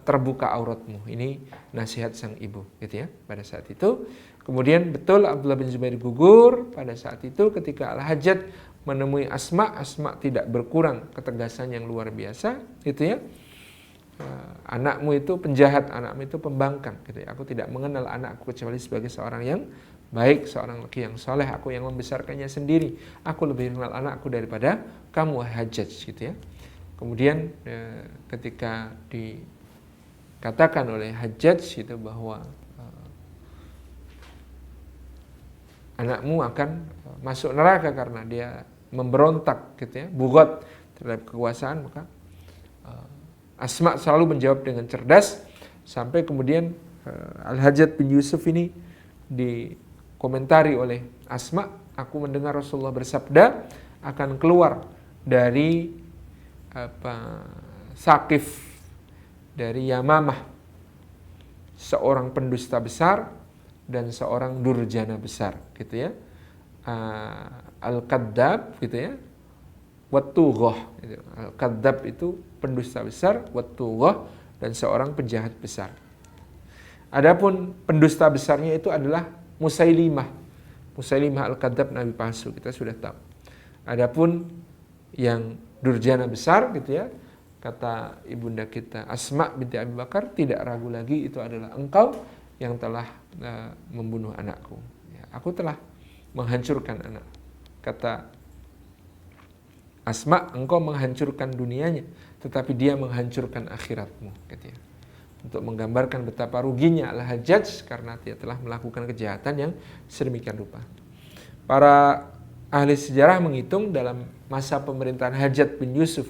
terbuka auratmu. Ini nasihat sang ibu, gitu ya. Pada saat itu, kemudian betul Abdullah bin Zubair gugur pada saat itu ketika Al-Hajjaj menemui Asma. Asma tidak berkurang ketegasan yang luar biasa, gitu ya. Anakmu itu penjahat, anakmu itu pembangkang, gitu ya. Aku tidak mengenal anakku kecuali sebagai seorang yang baik, seorang laki yang soleh, aku yang membesarkannya sendiri. Aku lebih mengenal anakku daripada kamu, Hajjaj, gitu ya. Kemudian ketika dikatakan oleh Hajjaj itu bahwa anakmu akan masuk neraka karena dia memberontak, gitu ya, bugot terhadap kekuasaan, maka Asma selalu menjawab dengan cerdas, sampai kemudian Al-Hajjaj bin Yusuf ini dikomentari oleh Asma, aku mendengar Rasulullah bersabda akan keluar dari Saqif, dari Yamamah, seorang pendusta besar dan seorang durjana besar, gitu ya. Al-Kadzab, gitu ya, wat-tughah. Al-Kadzab itu pendusta besar, wat-tughah dan seorang penjahat besar. Adapun pendusta besarnya itu adalah Musailimah. Musailimah Al-Kadzab, nabi palsu, kita sudah tahu. Adapun yang durjana besar, gitu ya, kata ibunda kita Asma binti Abi Bakar, tidak ragu lagi itu adalah engkau yang telah membunuh anakku. Ya, aku telah menghancurkan anak. Kata Asma, engkau menghancurkan dunianya, tetapi dia menghancurkan akhiratmu, gitu ya. Untuk menggambarkan betapa ruginya Al-Hajjaj karena dia telah melakukan kejahatan yang sedemikian rupa. Para ahli sejarah menghitung dalam masa pemerintahan Hajjaj bin Yusuf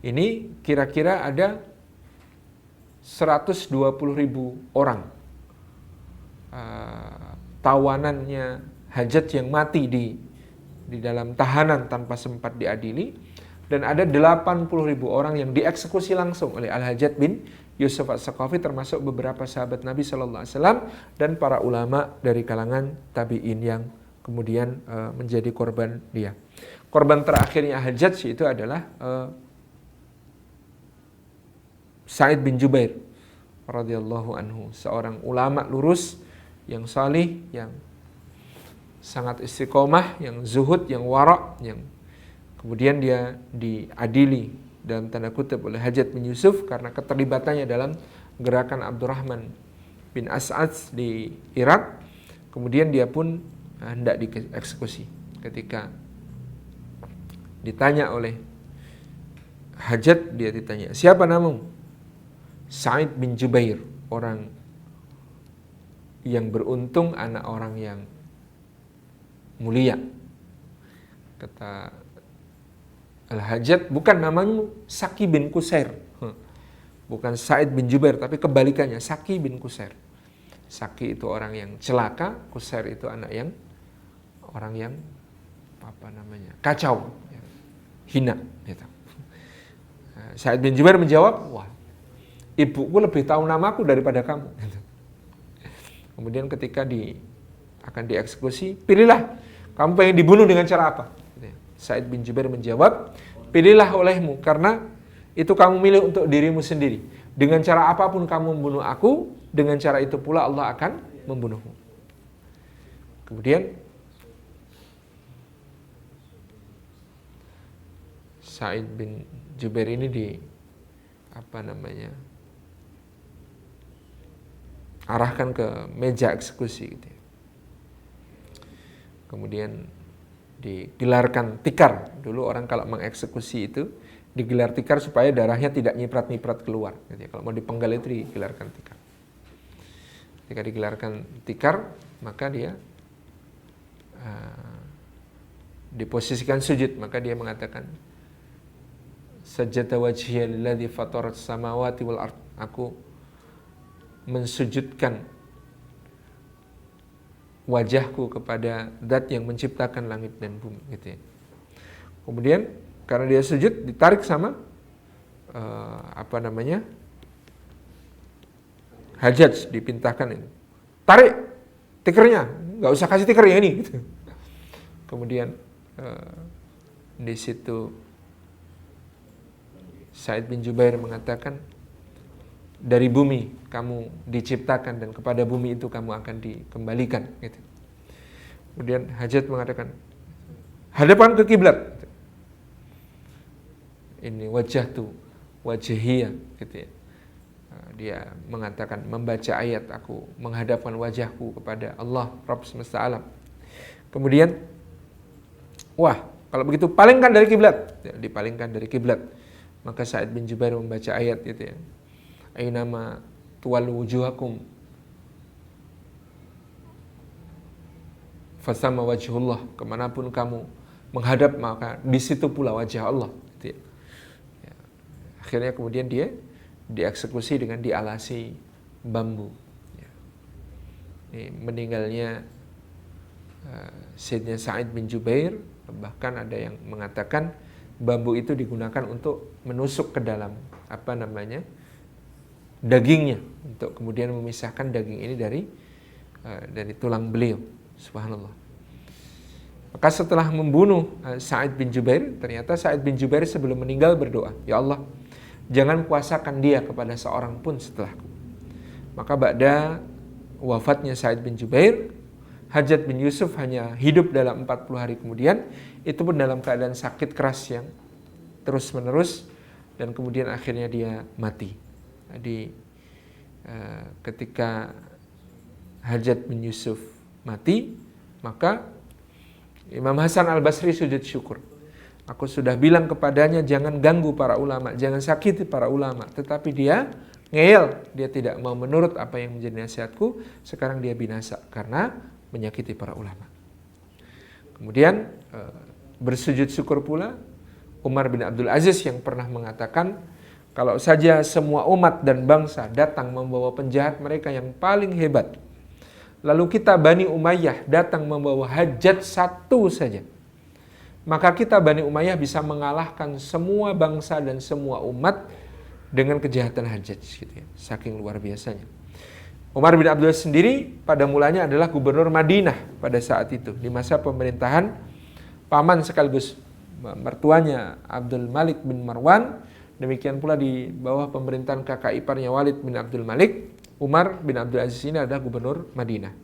ini kira-kira ada 120.000 orang tawanannya Hajjaj yang mati di dalam tahanan tanpa sempat diadili, dan ada 80.000 orang yang dieksekusi langsung oleh Al-Hajjaj bin Yusuf As-Saqafi, termasuk beberapa sahabat Nabi Sallallahu Alaihi Wasallam dan para ulama dari kalangan tabi'in yang kemudian menjadi korban dia. Korban terakhirnya Hajjaj itu adalah Sa'id bin Jubair radhiyallahu anhu, seorang ulama lurus yang salih, yang sangat istiqomah, yang zuhud, yang wara', yang kemudian dia diadili dalam tanda kutip oleh Hajjaj bin Yusuf karena keterlibatannya dalam gerakan Abdurrahman bin As'ad di Irak. Kemudian dia pun hendak dieksekusi. Ketika ditanya oleh Hajjaj, dia ditanya, siapa namamu? Sa'id bin Jubair, orang yang beruntung, anak orang yang mulia. Kata Al-Hajjaj, bukan namamu Saki bin Qusair, bukan Sa'id bin Jubair, tapi kebalikannya, Saki bin Qusair. Saki itu orang yang celaka, Qusair itu orang yang kacau, hina, gitu. Sa'id bin Jubair menjawab, wah, ibuku lebih tahu namaku daripada kamu. Kemudian ketika akan dieksekusi, pilihlah, kamu pengen dibunuh dengan cara apa? Sa'id bin Jubair menjawab, pilihlah olehmu karena itu kamu milih untuk dirimu sendiri. Dengan cara apapun kamu membunuh aku, dengan cara itu pula Allah akan membunuhmu. Kemudian Sa'id bin Jubair ini arahkan ke meja eksekusi gitu ya. Kemudian digelarkan tikar. Dulu orang kalau mengeksekusi itu digelar tikar supaya darahnya tidak nyiprat-nyiprat keluar gitu ya. Kalau mau dipenggal itu digelarkan tikar. Ketika digelarkan tikar, maka dia diposisikan sujud, maka dia mengatakan, sajada wajhiya lilladzi fatarat samawati wal ard. Aku mensujudkan wajahku kepada zat yang menciptakan langit dan bumi gitu ya. Kemudian karena dia sujud, ditarik sama Hajjaj, dipintahkan itu. Tarik tikernya, nggak usah kasih tiker yang ini gitu. Kemudian di situ Sa'id bin Jubair mengatakan, dari bumi kamu diciptakan dan kepada bumi itu kamu akan dikembalikan gitu. Kemudian Hajjaj mengatakan, hadapan ke kiblat. Ini wajah tu wajhiyah gitu ya. Dia mengatakan, membaca ayat, aku menghadapkan wajahku kepada Allah Rabb semesta alam. Kemudian kalau begitu palingkan dari kiblat. Ya, dipalingkan dari kiblat. Maka Sa'id bin Jubair membaca ayat gitu ya. Ainama tuwallu wujuhakum fasama wajhullah. Kemanapun kamu menghadap, maka di situ pula wajah Allah gitu ya. Akhirnya kemudian dia dieksekusi dengan dialasi bambu ya. Ini meninggalnya Sayyidina Sa'id bin Jubair. Bahkan ada yang mengatakan bambu itu digunakan untuk menusuk ke dalam dagingnya, untuk kemudian memisahkan daging ini dari tulang beliau. Subhanallah. Maka setelah membunuh Sa'id bin Jubair, ternyata Sa'id bin Jubair sebelum meninggal berdoa, ya Allah, jangan kuasakan dia kepada seorang pun setelahku. Maka ba'da wafatnya Sa'id bin Jubair, Hajjaj bin Yusuf hanya hidup dalam 40 hari kemudian, itu pun dalam keadaan sakit keras yang terus menerus, dan kemudian akhirnya dia mati. Jadi ketika Hajjaj bin Yusuf mati, maka Imam Hasan al-Basri sujud syukur. Aku sudah bilang kepadanya jangan ganggu para ulama, jangan sakiti para ulama, tetapi dia ngeyel, dia tidak mau menurut apa yang menjadi nasihatku. Sekarang dia binasa karena menyakiti para ulama. Kemudian bersujud syukur pula Umar bin Abdul Aziz yang pernah mengatakan, kalau saja semua umat dan bangsa datang membawa penjahat mereka yang paling hebat, lalu kita Bani Umayyah datang membawa Hajjaj satu saja, maka kita Bani Umayyah bisa mengalahkan semua bangsa dan semua umat dengan kejahatan Hajjaj gitu ya. Saking luar biasanya. Umar bin Abdul Aziz sendiri pada mulanya adalah gubernur Madinah pada saat itu, di masa pemerintahan paman sekaligus mertuanya Abdul Malik bin Marwan. Demikian pula di bawah pemerintahan kakak iparnya Walid bin Abdul Malik, Umar bin Abdul Aziz ini adalah gubernur Madinah.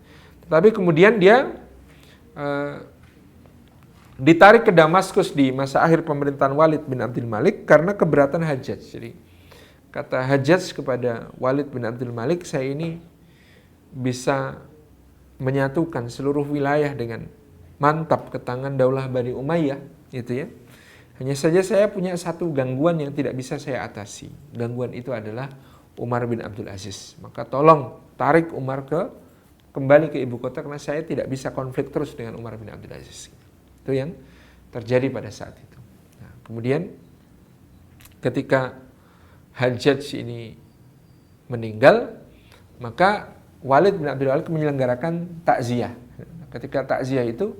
Tetapi kemudian dia ditarik ke Damaskus di masa akhir pemerintahan Walid bin Abdul Malik karena keberatan Hajjaj. Jadi kata Hajjaj kepada Walid bin Abdul Malik, saya ini bisa menyatukan seluruh wilayah dengan mantap ke tangan daulah Bani Umayyah, gitu ya. Hanya saja saya punya satu gangguan yang tidak bisa saya atasi. Gangguan itu adalah Umar bin Abdul Aziz. Maka tolong tarik Umar kembali ke ibu kota, karena saya tidak bisa konflik terus dengan Umar bin Abdul Aziz. Itu yang terjadi pada saat itu. Nah, kemudian ketika Hajjaj ini meninggal, maka Walid bin Abdul Malik menyelenggarakan takziah. Ketika takziah itu,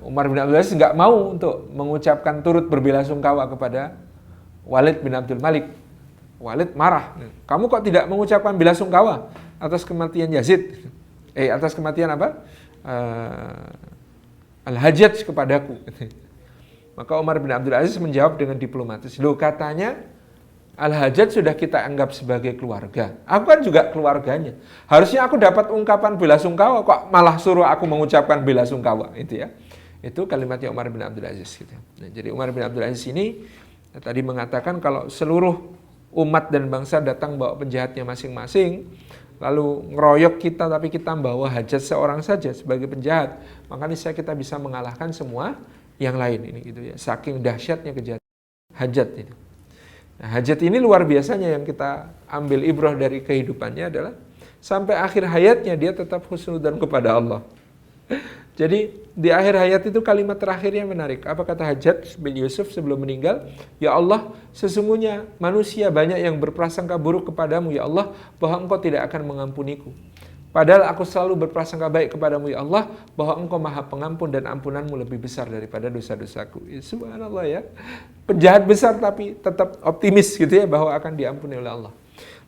Umar bin Abdul Aziz nggak mau untuk mengucapkan turut berbelasungkawa kepada Walid bin Abdul Malik. Walid marah, kamu kok tidak mengucapkan belasungkawa atas kematian Yazid? Atas kematian apa? Al-Hajjaj kepadaku. Maka Umar bin Abdul Aziz menjawab dengan diplomatis, loh katanya Al-Hajjaj sudah kita anggap sebagai keluarga. Aku kan juga keluarganya. Harusnya aku dapat ungkapan bela sungkawa, kok malah suruh aku mengucapkan bela sungkawa, itu ya. Itu kalimatnya Umar bin Abdul Aziz gitu. Nah, jadi Umar bin Abdul Aziz ini tadi mengatakan kalau seluruh umat dan bangsa datang bawa penjahatnya masing-masing, lalu ngeroyok kita tapi kita bawa Hajjaj seorang saja sebagai penjahat, maka niscaya kita bisa mengalahkan semua yang lain ini gitu ya. Saking dahsyatnya kejahatan Hajjaj itu. Nah, Hajjaj ini luar biasanya yang kita ambil ibrah dari kehidupannya adalah sampai akhir hayatnya dia tetap husnudzan kepada Allah. Jadi di akhir hayat itu kalimat terakhirnya menarik. Apa kata Hajjaj bin Yusuf sebelum meninggal? Ya Allah, sesungguhnya manusia banyak yang berprasangka buruk kepadamu ya Allah, bahwa engkau tidak akan mengampuniku. Padahal aku selalu berprasangka baik kepadamu ya Allah, bahwa engkau maha pengampun dan ampunanmu lebih besar daripada dosa-dosaku. Ya, subhanallah ya. Penjahat besar tapi tetap optimis gitu ya, bahwa akan diampuni oleh Allah.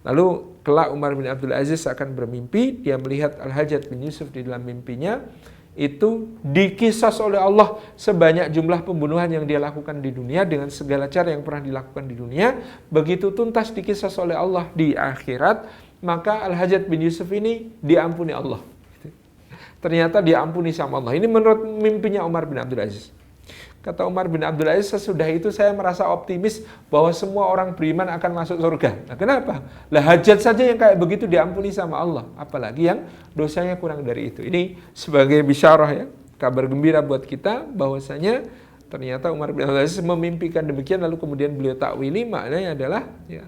Lalu kelak Umar bin Abdul Aziz akan bermimpi, dia melihat Al-Hajjaj bin Yusuf di dalam mimpinya, itu dikisas oleh Allah sebanyak jumlah pembunuhan yang dia lakukan di dunia dengan segala cara yang pernah dilakukan di dunia, begitu tuntas dikisas oleh Allah di akhirat. Maka Al-Hajjaj bin Yusuf ini diampuni Allah. Ternyata diampuni sama Allah. Ini menurut mimpinya Umar bin Abdul Aziz. Kata Umar bin Abdul Aziz, sesudah itu saya merasa optimis bahwa semua orang beriman akan masuk surga. Nah, kenapa? Lah Hajjaj saja yang kayak begitu diampuni sama Allah. Apalagi yang dosanya kurang dari itu. Ini sebagai bisyarah ya, kabar gembira buat kita bahwasanya ternyata Umar bin Abdul Aziz memimpikan demikian, lalu kemudian beliau takwili, maknanya adalah ya,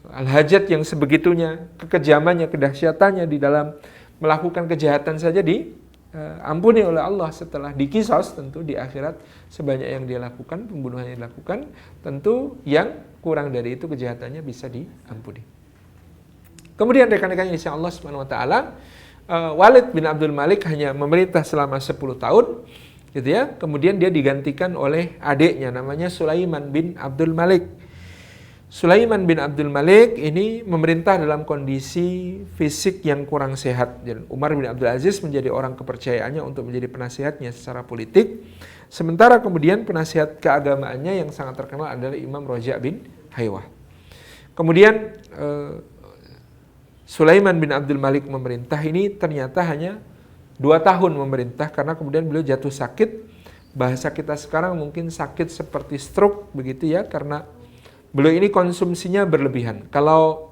Al-Hajjaj yang sebegitunya kekejamannya, kedahsyatannya di dalam melakukan kejahatan saja diampuni oleh Allah setelah dikisos, tentu di akhirat sebanyak yang dia lakukan, pembunuhan yang dilakukan, tentu yang kurang dari itu kejahatannya bisa diampuni. Kemudian rekan-rekannya insya Allah subhanahu wa ta'ala, Walid bin Abdul Malik hanya memerintah selama 10 tahun gitu ya. Kemudian dia digantikan oleh adiknya namanya Sulaiman bin Abdul Malik. Sulaiman bin Abdul Malik ini memerintah dalam kondisi fisik yang kurang sehat. Dan Umar bin Abdul Aziz menjadi orang kepercayaannya untuk menjadi penasihatnya secara politik. Sementara kemudian penasihat keagamaannya yang sangat terkenal adalah Imam Roja' bin Haywah. Kemudian Sulaiman bin Abdul Malik memerintah ini ternyata hanya 2 tahun memerintah, karena kemudian beliau jatuh sakit. Bahasa kita sekarang mungkin sakit seperti stroke begitu ya, karena beliau ini konsumsinya berlebihan. Kalau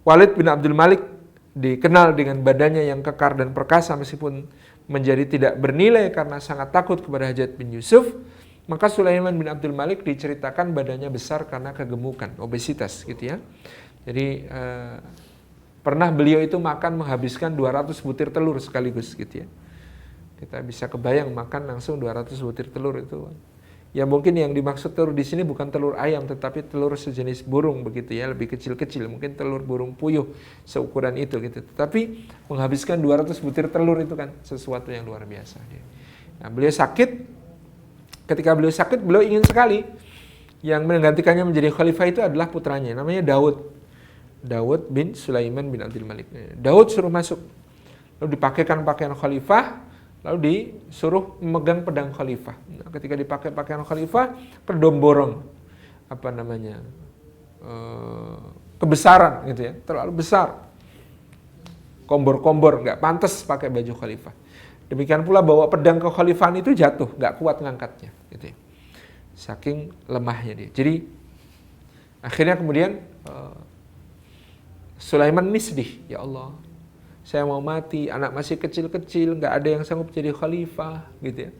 Walid bin Abdul Malik dikenal dengan badannya yang kekar dan perkasa meskipun menjadi tidak bernilai karena sangat takut kepada Hajjaj bin Yusuf, maka Sulaiman bin Abdul Malik diceritakan badannya besar karena kegemukan, obesitas gitu ya. Jadi pernah beliau itu makan menghabiskan 200 butir telur sekaligus gitu ya. Kita bisa kebayang makan langsung 200 butir telur itu. Ya mungkin yang dimaksud telur di sini bukan telur ayam, tetapi telur sejenis burung begitu ya, lebih kecil-kecil, mungkin telur burung puyuh seukuran itu gitu. Tetapi menghabiskan 200 butir telur itu kan sesuatu yang luar biasa. Nah, beliau sakit. Ketika beliau sakit, beliau ingin sekali yang menggantikannya menjadi khalifah itu adalah putranya, namanya Daud. Daud bin Sulaiman bin Abdul Malik. Daud suruh masuk, lalu dipakaikan pakaian khalifah, lalu disuruh memegang pedang khalifah. Nah, ketika dipakai pakaian khalifah, kedomborong kebesaran gitu ya, terlalu besar, kombor-kombor, nggak pantas pakai baju khalifah. Demikian pula bawa pedang kekhalifahan itu jatuh, nggak kuat ngangkatnya, gitu ya. Saking lemahnya dia. Jadi akhirnya kemudian Sulaiman ini sedih, ya Allah, saya mau mati, anak masih kecil-kecil, nggak ada yang sanggup jadi khalifah, gitu ya.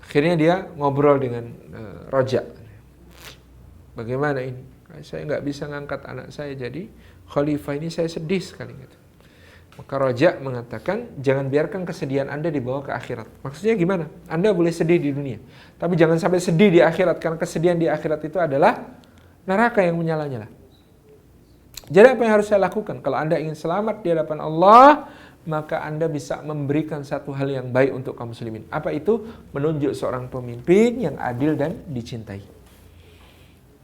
Akhirnya dia ngobrol dengan Roja. Bagaimana ini? Saya nggak bisa ngangkat anak saya jadi khalifah, ini saya sedih sekali. Gitu. Maka Roja mengatakan, jangan biarkan kesedihan Anda dibawa ke akhirat. Maksudnya gimana? Anda boleh sedih di dunia, tapi jangan sampai sedih di akhirat, karena kesedihan di akhirat itu adalah neraka yang menyala-nyala. Jadi apa yang harus saya lakukan? Kalau Anda ingin selamat di hadapan Allah, maka Anda bisa memberikan satu hal yang baik untuk kaum muslimin. Apa itu? Menunjuk seorang pemimpin yang adil dan dicintai.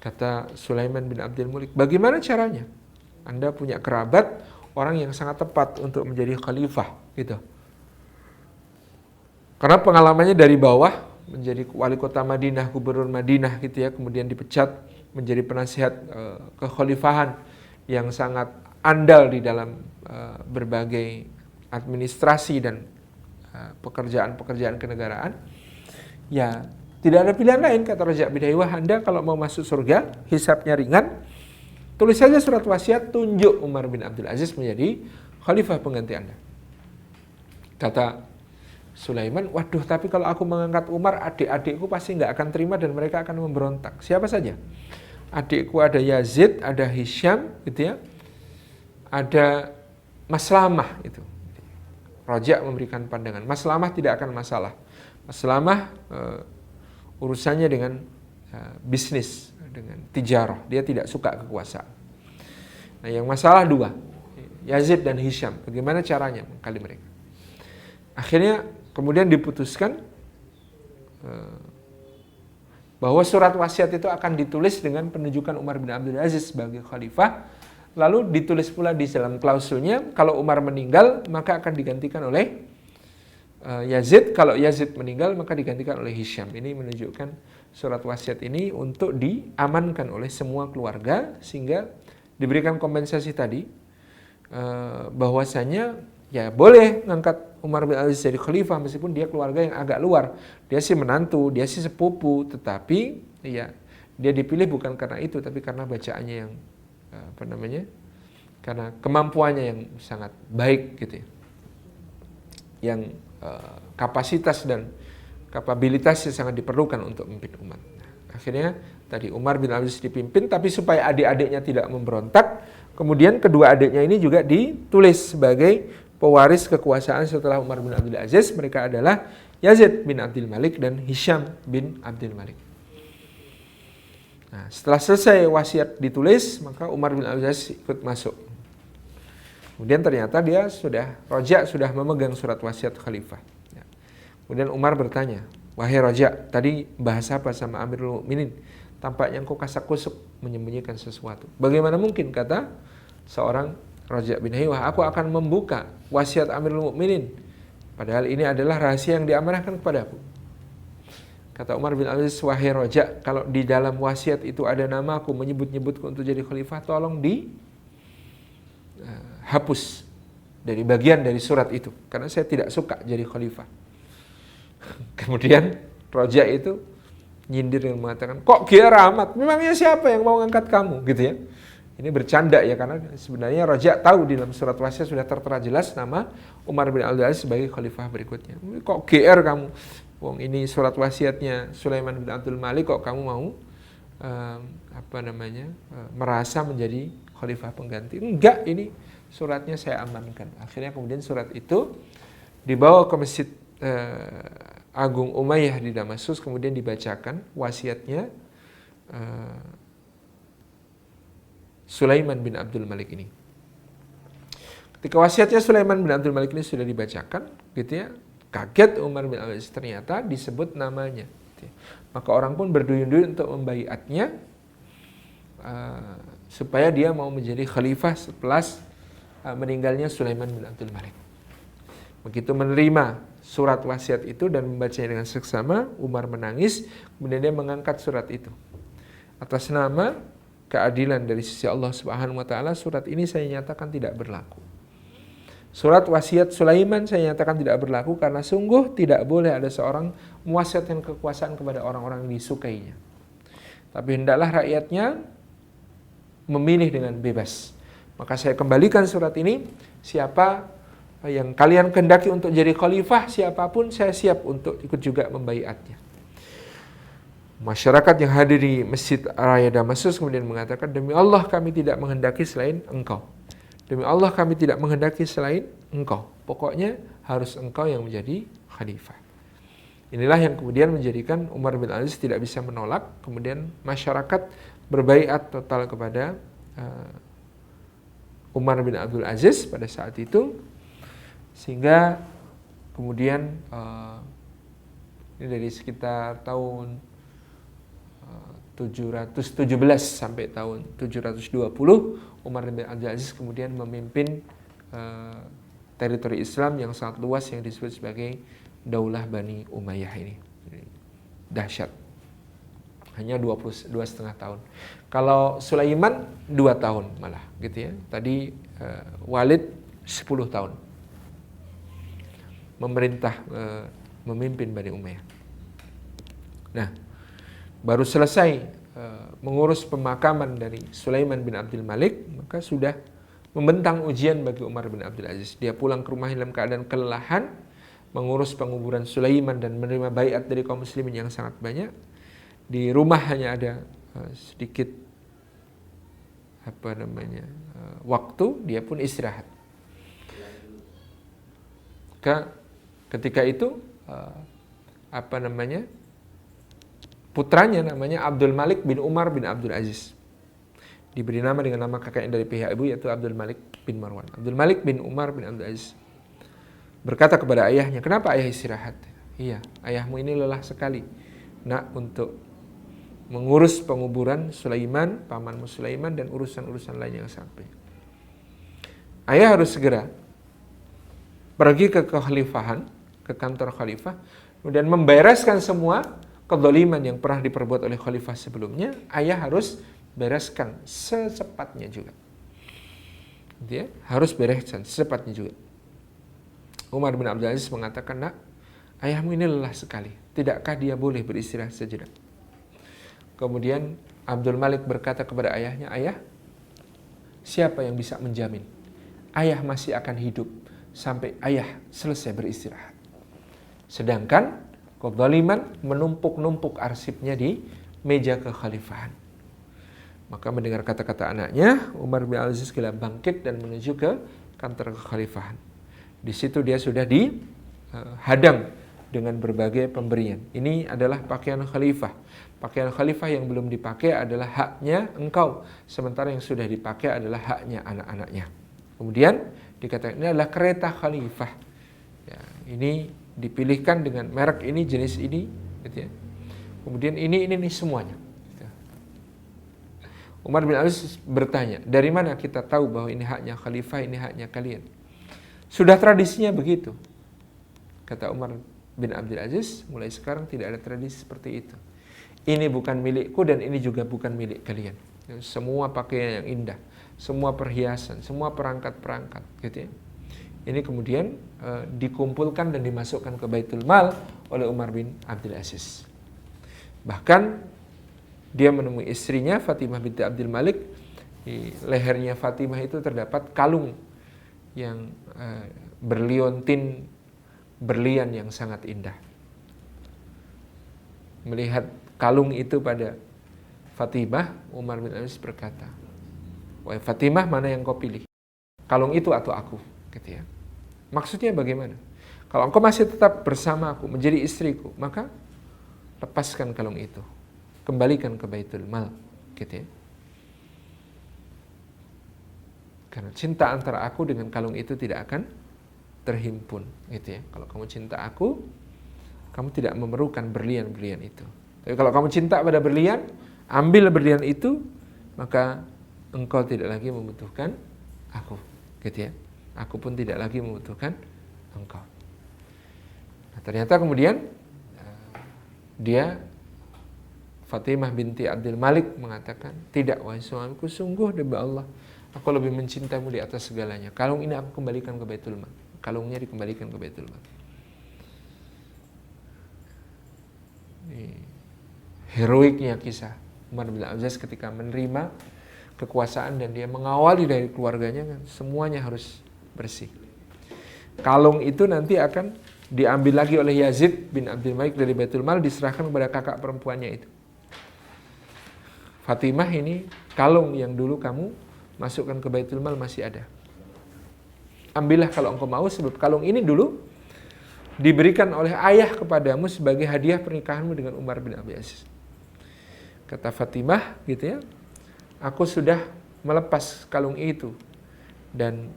Kata Sulaiman bin Abdul Malik, bagaimana caranya? Anda punya kerabat, orang yang sangat tepat untuk menjadi khalifah, gitu. Karena pengalamannya dari bawah, menjadi wali kota Madinah, gubernur Madinah gitu ya, kemudian dipecat menjadi penasihat kekhalifahan yang sangat andal di dalam berbagai administrasi dan pekerjaan-pekerjaan kenegaraan. Ya, tidak ada pilihan lain, kata Raja' bin Haywa, Anda kalau mau masuk surga, hisabnya ringan, tulis saja surat wasiat, tunjuk Umar bin Abdul Aziz menjadi khalifah pengganti Anda. Kata Sulaiman, waduh, tapi kalau aku mengangkat Umar, adik-adikku pasti nggak akan terima dan mereka akan memberontak. Siapa saja? Adikku ada Yazid, ada Hisham, gitu ya. Ada Maslamah itu. Raja' memberikan pandangan. Maslamah tidak akan masalah. Maslamah urusannya dengan bisnis, dengan tijarah. Dia tidak suka kekuasaan. Nah, yang masalah dua, Yazid dan Hisham. Bagaimana caranya mengkali mereka? Akhirnya kemudian diputuskan bahwa surat wasiat itu akan ditulis dengan penunjukan Umar bin Abdul Aziz sebagai khalifah. Lalu ditulis pula di dalam klausulnya, kalau Umar meninggal maka akan digantikan oleh Yazid. Kalau Yazid meninggal maka digantikan oleh Hisham. Ini menunjukkan surat wasiat ini untuk diamankan oleh semua keluarga, sehingga diberikan kompensasi tadi, bahwasanya ya boleh ngangkat Umar bin Aziz jadi khalifah meskipun dia keluarga yang agak luar. Dia sih menantu, dia sih sepupu, tetapi ya dia dipilih bukan karena itu, tapi karena bacaannya yang karena kemampuannya yang sangat baik gitu ya. Yang kapasitas dan kapabilitasnya sangat diperlukan untuk memimpin umat. Akhirnya tadi Umar bin Abdul Aziz dipimpin, tapi supaya adik-adiknya tidak memberontak, kemudian kedua adiknya ini juga ditulis sebagai pewaris kekuasaan setelah Umar bin Abdul Aziz. Mereka adalah Yazid bin Abdul Malik dan Hisham bin Abdul Malik. Nah, setelah selesai wasiat ditulis, maka Umar bin Abdul Aziz ikut masuk. Kemudian ternyata dia Raja' sudah memegang surat wasiat khalifah. Ya. Kemudian Umar bertanya, wahai Raja', tadi bahas apa sama Amirul Mukminin? Tampaknya engkau kasak-kusuk menyembunyikan sesuatu. Bagaimana mungkin, kata seorang Raja' bin Haywa, aku akan membuka wasiat Amirul Mukminin, padahal ini adalah rahasia yang diamanahkan kepadaku. Kata Umar bin Abdul Aziz, wahai Raja', kalau di dalam wasiat itu ada namaku, menyebut-nyebutku untuk jadi khalifah, tolong hapus dari bagian dari surat itu, karena saya tidak suka jadi khalifah. Kemudian Raja' itu nyindir dan mengatakan, kok giar amat, memangnya siapa yang mau ngangkat kamu, gitu ya. Ini bercanda ya, karena sebenarnya Raja' tahu di dalam surat wasiat sudah tertera jelas nama Umar bin Abdul Aziz sebagai khalifah berikutnya. Kok GR kamu? Wong ini surat wasiatnya Sulaiman bin Abdul Malik, kok kamu mau merasa menjadi khalifah pengganti? Enggak, ini suratnya saya amankan. Akhirnya kemudian surat itu dibawa ke Masjid Agung Umayyah di Damaskus, kemudian dibacakan wasiatnya Sulaiman bin Abdul Malik ini. Ketika wasiatnya Sulaiman bin Abdul Malik ini sudah dibacakan, gitu ya, kaget Umar bin Abdul Aziz, ternyata disebut namanya. Gitu ya. Maka orang pun berduyun-duyun untuk membaiatnya supaya dia mau menjadi khalifah setelah meninggalnya Sulaiman bin Abdul Malik. Begitu menerima surat wasiat itu dan membacanya dengan seksama, Umar menangis, kemudian dia mengangkat surat itu. Atas nama keadilan dari sisi Allah Subhanahu wa taala, surat ini saya nyatakan tidak berlaku. Surat wasiat Sulaiman saya nyatakan tidak berlaku karena sungguh tidak boleh ada seorang mewasiatkan kekuasaan kepada orang-orang yang disukainya. Tapi hendaklah rakyatnya memilih dengan bebas. Maka saya kembalikan surat ini, siapa yang kalian kehendaki untuk jadi khalifah, siapapun saya siap untuk ikut juga membaiatnya. Masyarakat yang hadir di Masjid Raya Damaskus kemudian mengatakan, demi Allah kami tidak menghendaki selain engkau. Demi Allah kami tidak menghendaki selain engkau. Pokoknya harus engkau yang menjadi khalifah. Inilah yang kemudian menjadikan Umar bin Aziz tidak bisa menolak. Kemudian masyarakat berbaiat total kepada Umar bin Abdul Aziz pada saat itu. Sehingga kemudian ini dari sekitar tahun 717 sampai tahun 720 Umar bin Abdul Aziz kemudian memimpin teritori Islam yang sangat luas yang disebut sebagai Daulah Bani Umayyah ini. dahsyat. Hanya 22,5 tahun. Kalau Sulaiman 2 tahun malah gitu ya. Tadi Walid 10 tahun. Memerintah memimpin Bani Umayyah. Nah, baru selesai mengurus pemakaman dari Sulaiman bin Abdul Malik, maka sudah membentang ujian bagi Umar bin Abdul Aziz. Dia pulang ke rumah dalam keadaan kelelahan, mengurus penguburan Sulaiman dan menerima baiat dari kaum muslimin yang sangat banyak. Di rumah hanya ada sedikit waktu, dia pun istirahat. Ketika itu putranya namanya Abdul Malik bin Umar bin Abdul Aziz. Diberi nama dengan nama kakaknya dari pihak ibu, yaitu Abdul Malik bin Marwan. Abdul Malik bin Umar bin Abdul Aziz berkata kepada ayahnya, kenapa ayah istirahat? Iya, ayahmu ini lelah sekali, nak, untuk mengurus penguburan Sulaiman, pamanmu Sulaiman, dan urusan-urusan lain yang sangat banyak. Ayah harus segera pergi ke kekhalifahan, ke kantor khalifah, kemudian membereskan semua kezaliman yang pernah diperbuat oleh khalifah sebelumnya. Ayah harus bereskan secepatnya juga. Dia harus bereskan secepatnya juga. Umar bin Abdul Aziz mengatakan, nak, ayahmu ini lelah sekali. Tidakkah dia boleh beristirahat sejenak? Kemudian Abdul Malik berkata kepada ayahnya, ayah, siapa yang bisa menjamin ayah masih akan hidup sampai ayah selesai beristirahat? Sedangkan kezaliman menumpuk-numpuk arsipnya di meja kekhalifahan. Maka mendengar kata-kata anaknya, Umar bin Abdul Aziz segera bangkit dan menuju ke kantor kekhalifahan. Di situ dia sudah dihadang dengan berbagai pemberian. Ini adalah pakaian khalifah. Pakaian khalifah yang belum dipakai adalah haknya engkau, sementara yang sudah dipakai adalah haknya anak-anaknya. Kemudian dikatakan ini adalah kereta khalifah. Ya, ini dipilihkan dengan merek ini, jenis ini, gitu ya. Kemudian ini semuanya. Gitu. Umar bin Abdul Aziz bertanya, dari mana kita tahu bahwa ini haknya khalifah, ini haknya kalian? Sudah tradisinya begitu. Kata Umar bin Abdul Aziz, mulai sekarang tidak ada tradisi seperti itu. Ini bukan milikku dan ini juga bukan milik kalian. Semua pakaian yang indah, semua perhiasan, semua perangkat-perangkat, gitu ya. Ini kemudian dikumpulkan dan dimasukkan ke Baitul Mal oleh Umar bin Abdul Aziz. Bahkan dia menemui istrinya Fatimah binti Abdul Malik. Di lehernya Fatimah itu terdapat kalung yang berliontin berlian yang sangat indah. Melihat kalung itu pada Fatimah, Umar bin Abdul Aziz berkata, wahai Fatimah, mana yang kau pilih? Kalung itu atau aku? Gitu ya. Maksudnya bagaimana? Kalau engkau masih tetap bersama aku, menjadi istriku, maka lepaskan kalung itu, kembalikan ke Baitul Mal, gitu ya. Karena cinta antara aku dengan kalung itu tidak akan terhimpun, gitu ya. Kalau kamu cinta aku, kamu tidak memerlukan berlian-berlian itu. Tapi kalau kamu cinta pada berlian, ambil berlian itu, maka engkau tidak lagi membutuhkan aku, gitu ya. Aku pun tidak lagi membutuhkan engkau. Nah, ternyata kemudian Fatimah binti Abdul Malik mengatakan, tidak, wahai suamiku, sungguh demi Allah, aku lebih mencintaimu di atas segalanya. Kalung ini aku kembalikan ke Baitul Mal. Kalungnya dikembalikan ke Baitul Mal. Heroiknya kisah Umar bin Abdul Aziz ketika menerima kekuasaan dan dia mengawali dari keluarganya, kan semuanya harus bersih. Kalung itu nanti akan diambil lagi oleh Yazid bin Abdul Malik dari Baitul Mal, diserahkan kepada kakak perempuannya itu. Fatimah, ini kalung yang dulu kamu masukkan ke Baitul Mal masih ada. Ambillah kalau engkau mau, sebab kalung ini dulu diberikan oleh ayah kepadamu sebagai hadiah pernikahanmu dengan Umar bin Abdul Aziz. Kata Fatimah, gitu ya, aku sudah melepas kalung itu dan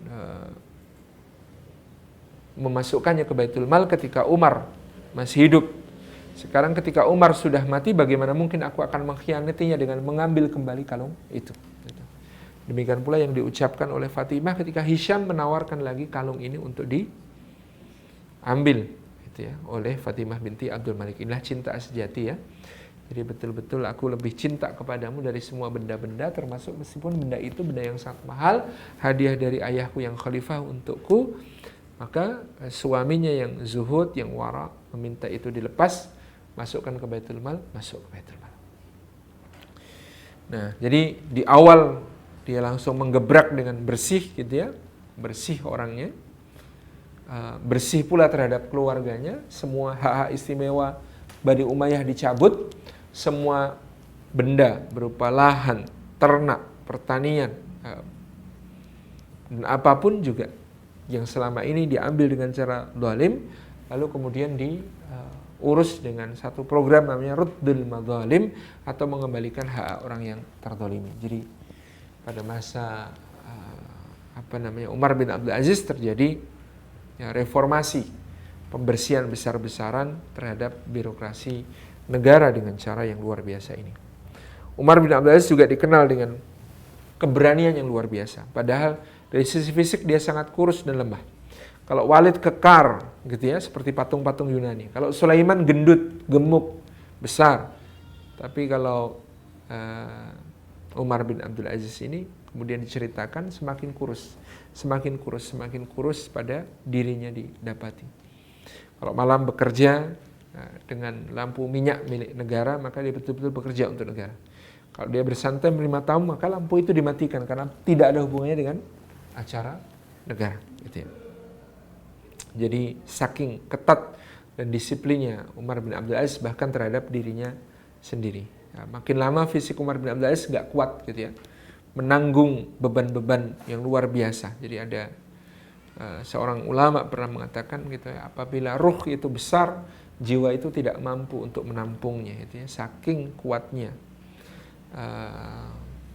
memasukkannya ke Baitul Mal ketika Umar masih hidup. Sekarang ketika Umar sudah mati, bagaimana mungkin aku akan mengkhianatinya dengan mengambil kembali kalung itu. Demikian pula yang diucapkan oleh Fatimah ketika Hisham menawarkan lagi kalung ini untuk diambil. gitu ya, oleh Fatimah binti Abdul Malik. Inilah cinta sejati ya. Jadi betul-betul aku lebih cinta kepadamu dari semua benda-benda, termasuk meskipun benda itu benda yang sangat mahal, hadiah dari ayahku yang khalifah untukku. Maka suaminya yang zuhud, yang wara, meminta itu dilepas, masukkan ke Baitul Mal, masuk ke Baitul Mal. Nah, jadi di awal dia langsung menggebrak dengan bersih gitu ya, bersih orangnya, bersih pula terhadap keluarganya, semua hak-hak istimewa Bani Umayyah dicabut, semua benda berupa lahan, ternak, pertanian, dan apapun juga yang selama ini diambil dengan cara zalim, lalu kemudian diurus dengan satu program namanya Ruddul Madzalim, atau mengembalikan hak orang yang terzalimi. Jadi pada masa Umar bin Abdul Aziz terjadi ya, reformasi, pembersihan besar-besaran terhadap birokrasi negara dengan cara yang luar biasa ini. Umar bin Abdul Aziz juga dikenal dengan keberanian yang luar biasa. Padahal dari sisi fisik dia sangat kurus dan lemah. Kalau Walid kekar gitu ya, seperti patung-patung Yunani. Kalau Sulaiman gendut, gemuk, besar. Tapi kalau Umar bin Abdul Aziz ini kemudian diceritakan semakin kurus pada dirinya didapati. Kalau malam bekerja dengan lampu minyak milik negara, maka dia betul-betul bekerja untuk negara. Kalau dia bersantai menerima tamu, maka lampu itu dimatikan karena tidak ada hubungannya dengan acara negara. Gitu ya. Jadi saking ketat dan disiplinnya Umar bin Abdul Aziz bahkan terhadap dirinya sendiri. Ya, makin lama fisik Umar bin Abdul Aziz gak kuat gitu ya, menanggung beban-beban yang luar biasa. Jadi ada seorang ulama pernah mengatakan gitu ya, apabila ruh itu besar, jiwa itu tidak mampu untuk menampungnya gitu ya, saking kuatnya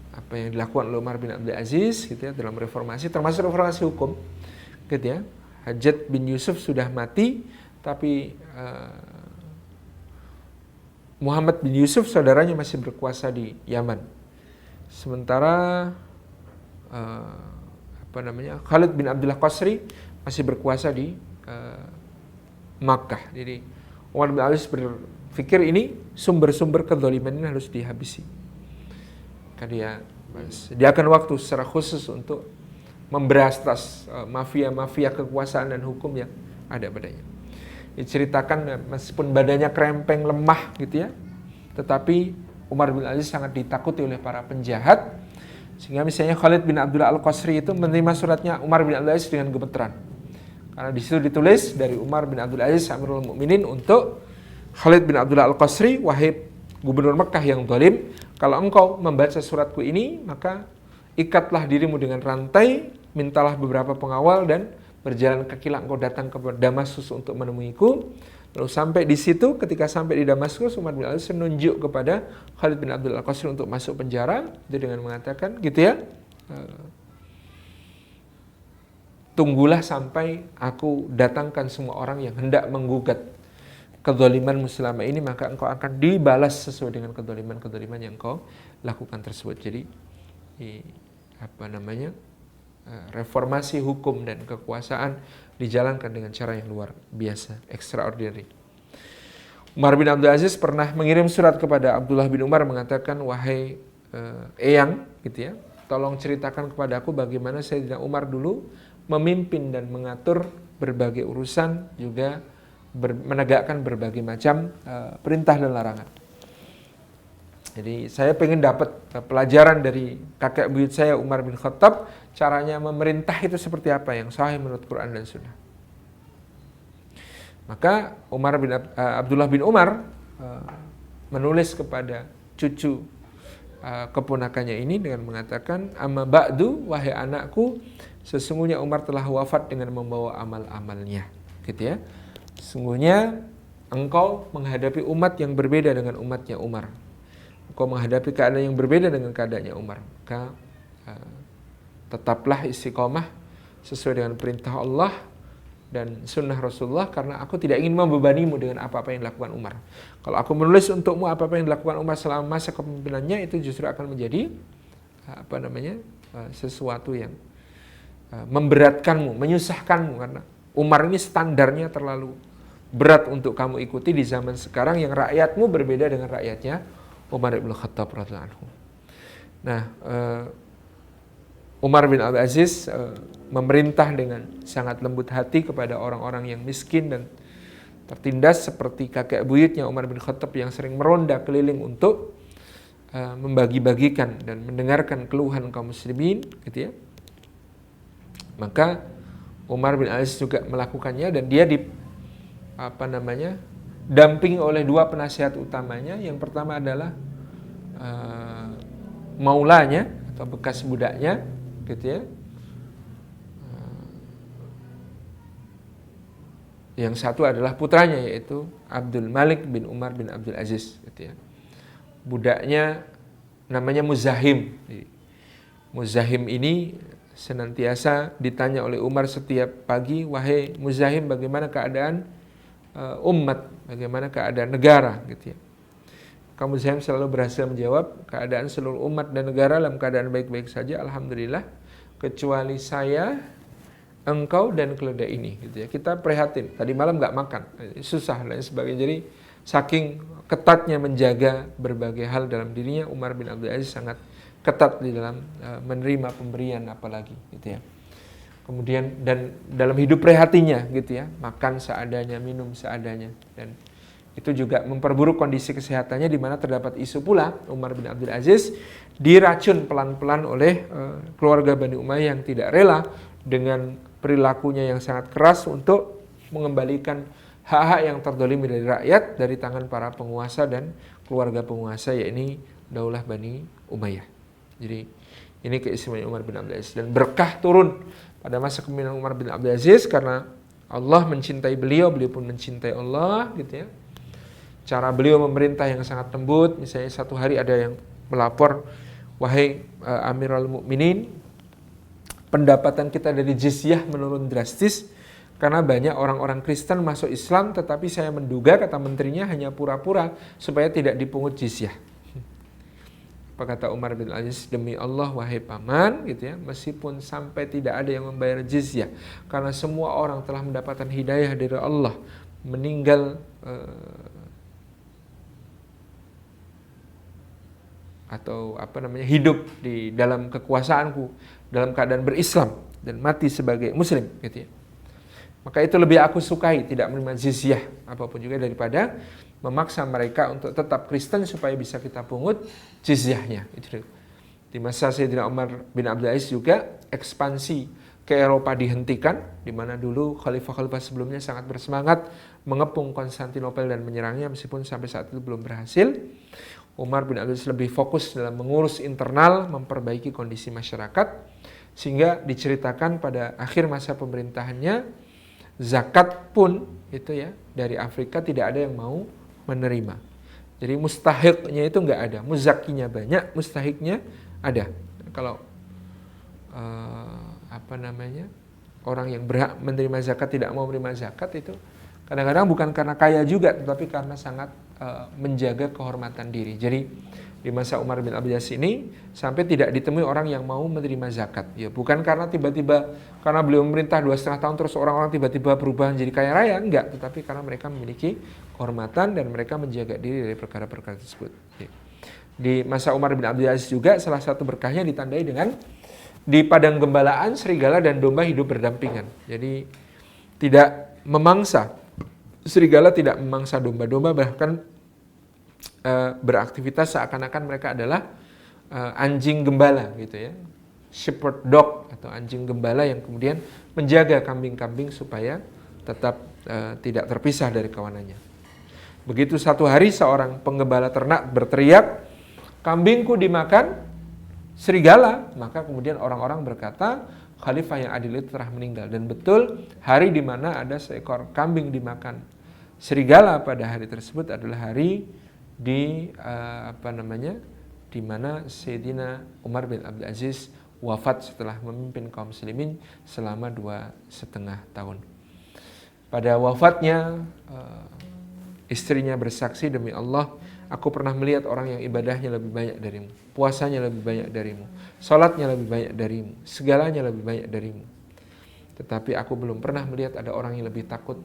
apa yang dilakukan oleh Umar bin Abdul Aziz gitu ya dalam reformasi, termasuk reformasi hukum gitu ya. Hajjaj bin Yusuf sudah mati, tapi Muhammad bin Yusuf saudaranya masih berkuasa di Yaman. Sementara Khalid bin Abdullah Qasri masih berkuasa di Makkah. Jadi Umar bin Abdul Aziz berpikir ini sumber-sumber kezaliman ini harus dihabisi. Dia akan waktu secara khusus untuk memberantas mafia-mafia kekuasaan dan hukum yang ada padanya. Diceritakan meskipun badannya krempeng, lemah gitu ya, tetapi Umar bin Aziz sangat ditakuti oleh para penjahat, sehingga misalnya Khalid bin Abdullah Al-Qasri itu menerima suratnya Umar bin Abdul Aziz dengan gemeteran. Karena di situ ditulis dari Umar bin Abdul Aziz Amirul Mukminin untuk Khalid bin Abdullah Al-Qasri, wahai gubernur Mekah yang zalim, kalau engkau membaca suratku ini, maka ikatlah dirimu dengan rantai, mintalah beberapa pengawal dan berjalan kakilah engkau datang ke Damaskus untuk menemuiku. Lalu sampai di situ, ketika sampai di Damaskus, Umar bin Abdul Aziz menunjuk kepada Khalid bin Abdul Qasri untuk masuk penjara, itu dengan mengatakan gitu ya, tunggulah sampai aku datangkan semua orang yang hendak menggugat kezalimanmu selama ini, maka engkau akan dibalas sesuai dengan kezaliman yang engkau lakukan tersebut. Jadi reformasi hukum dan kekuasaan dijalankan dengan cara yang luar biasa, extraordinary. Umar bin Abdul Aziz pernah mengirim surat kepada Abdullah bin Umar mengatakan, wahai eyang gitu ya, tolong ceritakan kepada aku bagaimana Sayyidina Umar dulu memimpin dan mengatur berbagai urusan, juga menegakkan berbagai macam perintah dan larangan. Jadi saya pengen dapat pelajaran dari kakek buyut saya Umar bin Khattab, caranya memerintah itu seperti apa yang sahih menurut Quran dan Sunnah. Maka Abdullah bin Umar menulis kepada cucu keponakannya ini dengan mengatakan, amma ba'du, wahai anakku, sesungguhnya Umar telah wafat dengan membawa amal-amalnya, gitu ya. Sesungguhnya engkau menghadapi umat yang berbeda dengan umatnya Umar. Engkau menghadapi keadaan yang berbeda dengan keadaannya Umar. Maka tetaplah istiqomah sesuai dengan perintah Allah dan sunnah Rasulullah, karena aku tidak ingin membebanimu dengan apa-apa yang dilakukan Umar. Kalau aku menulis untukmu apa-apa yang dilakukan Umar selama masa kepemimpinannya, itu justru akan menjadi sesuatu yang memberatkanmu, menyusahkanmu, karena Umar ini standarnya terlalu berat untuk kamu ikuti di zaman sekarang yang rakyatmu berbeda dengan rakyatnya Umar bin Khattab radhiyallahu anhu. Nah, Umar bin Abdul Aziz memerintah dengan sangat lembut hati kepada orang-orang yang miskin dan tertindas seperti kakek buyutnya Umar bin Khattab yang sering meronda keliling untuk membagi-bagikan dan mendengarkan keluhan kaum muslimin, gitu ya. Maka Umar bin Aziz juga melakukannya dan dia dampingi oleh dua penasihat utamanya. Yang pertama adalah maulanya atau bekas budaknya, gitu ya. Yang satu adalah putranya yaitu Abdul Malik bin Umar bin Abdul Aziz, gitu ya. Budaknya namanya Muzahim. Muzahim ini senantiasa ditanya oleh Umar setiap pagi, wahai Muzahim, bagaimana keadaan umat, bagaimana keadaan negara, gitu ya. Kaum Muzahim selalu berhasil menjawab, keadaan seluruh umat dan negara dalam keadaan baik-baik saja, alhamdulillah, kecuali saya, engkau dan keledai ini, gitu ya. Kita prihatin, tadi malam nggak makan, susah dan sebagainya. Jadi saking ketatnya menjaga berbagai hal dalam dirinya, Umar bin Abdul Aziz sangat ketat di dalam menerima pemberian apalagi, gitu ya. Kemudian dan dalam hidup prihatinya, gitu ya, makan seadanya, minum seadanya, dan itu juga memperburuk kondisi kesehatannya, di mana terdapat isu pula Umar bin Abdul Aziz diracun pelan-pelan oleh keluarga Bani Umayyah yang tidak rela dengan perilakunya yang sangat keras untuk mengembalikan hak-hak yang terdolimi dari rakyat dari tangan para penguasa dan keluarga penguasa, yakni Daulah Bani Umayyah. Jadi ini keistimewaan Umar bin Abdul Aziz, dan berkah turun pada masa kepemimpinan Umar bin Abdul Aziz karena Allah mencintai beliau, beliau pun mencintai Allah, gitu ya. Cara beliau memerintah yang sangat lembut, misalnya satu hari ada yang melapor, wahai Amirul Mukminin, pendapatan kita dari jizyah menurun drastis karena banyak orang-orang Kristen masuk Islam, tetapi saya menduga, kata menterinya, hanya pura-pura supaya tidak dipungut jizyah. Apa kata Umar bin Aziz? Demi Allah wahai paman, gitu ya, meskipun sampai tidak ada yang membayar jizyah karena semua orang telah mendapatkan hidayah dari Allah, meninggal hidup di dalam kekuasaanku dalam keadaan berislam dan mati sebagai muslim, gitu ya, maka itu lebih aku sukai tidak menerima jizyah apapun juga daripada memaksa mereka untuk tetap Kristen supaya bisa kita pungut jizyahnya. Itu di masa Sayyidina Umar bin Abdul Aziz juga ekspansi ke Eropa dihentikan, di mana dulu khalifah-khalifah sebelumnya sangat bersemangat mengepung Konstantinopel dan menyerangnya, meskipun sampai saat itu belum berhasil. Umar bin Abdul Aziz lebih fokus dalam mengurus internal, memperbaiki kondisi masyarakat, sehingga diceritakan pada akhir masa pemerintahannya zakat pun itu ya dari Afrika tidak ada yang mau menerima. Jadi mustahiknya itu nggak ada, muzakinya banyak, mustahiknya ada. Kalau orang yang berhak menerima zakat tidak mau menerima zakat, itu kadang-kadang bukan karena kaya juga, tetapi karena sangat menjaga kehormatan diri. Jadi di masa Umar bin Abdul Aziz ini sampai tidak ditemui orang yang mau menerima zakat. Ya bukan karena tiba-tiba karena beliau memerintah 2,5 tahun terus orang-orang tiba-tiba berubah menjadi kaya raya, enggak, tetapi karena mereka memiliki kehormatan dan mereka menjaga diri dari perkara-perkara tersebut. Di masa Umar bin Abdul Aziz juga salah satu berkahnya ditandai dengan di padang gembalaan serigala dan domba hidup berdampingan. Jadi tidak memangsa, serigala tidak memangsa domba-domba, bahkan beraktivitas seakan-akan mereka adalah anjing gembala, gitu ya, shepherd dog atau anjing gembala yang kemudian menjaga kambing-kambing supaya tetap tidak terpisah dari kawanannya. Begitu satu hari seorang penggembala ternak berteriak, kambingku dimakan serigala, maka kemudian orang-orang berkata khalifah yang adil itu telah meninggal. Dan betul, hari di mana ada seekor kambing dimakan serigala pada hari tersebut adalah hari di mana Sayyidina Umar bin Abdul Aziz wafat setelah memimpin kaum muslimin selama 2,5 tahun. Pada wafatnya istrinya bersaksi, demi Allah, aku pernah melihat orang yang ibadahnya lebih banyak darimu, puasanya lebih banyak darimu, salatnya lebih banyak darimu, segalanya lebih banyak darimu. Tetapi aku belum pernah melihat ada orang yang lebih takut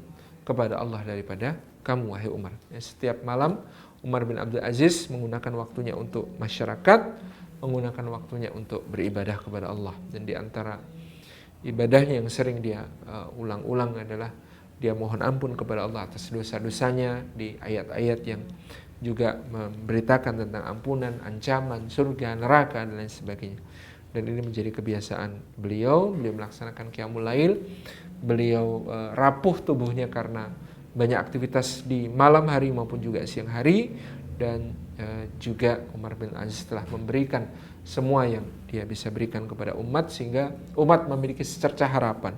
kepada Allah daripada kamu, wahai Umar. Setiap malam Umar bin Abdul Aziz menggunakan waktunya untuk masyarakat, menggunakan waktunya untuk beribadah kepada Allah. Dan di antara ibadahnya yang sering dia ulang-ulang adalah dia mohon ampun kepada Allah atas dosa-dosanya di ayat-ayat yang juga memberitakan tentang ampunan, ancaman, surga, neraka, dan lain sebagainya. Dan ini menjadi kebiasaan beliau melaksanakan qiyamul lail. Beliau rapuh tubuhnya karena banyak aktivitas di malam hari maupun juga siang hari. Dan juga Umar bin Aziz telah memberikan semua yang dia bisa berikan kepada umat, sehingga umat memiliki secercah harapan.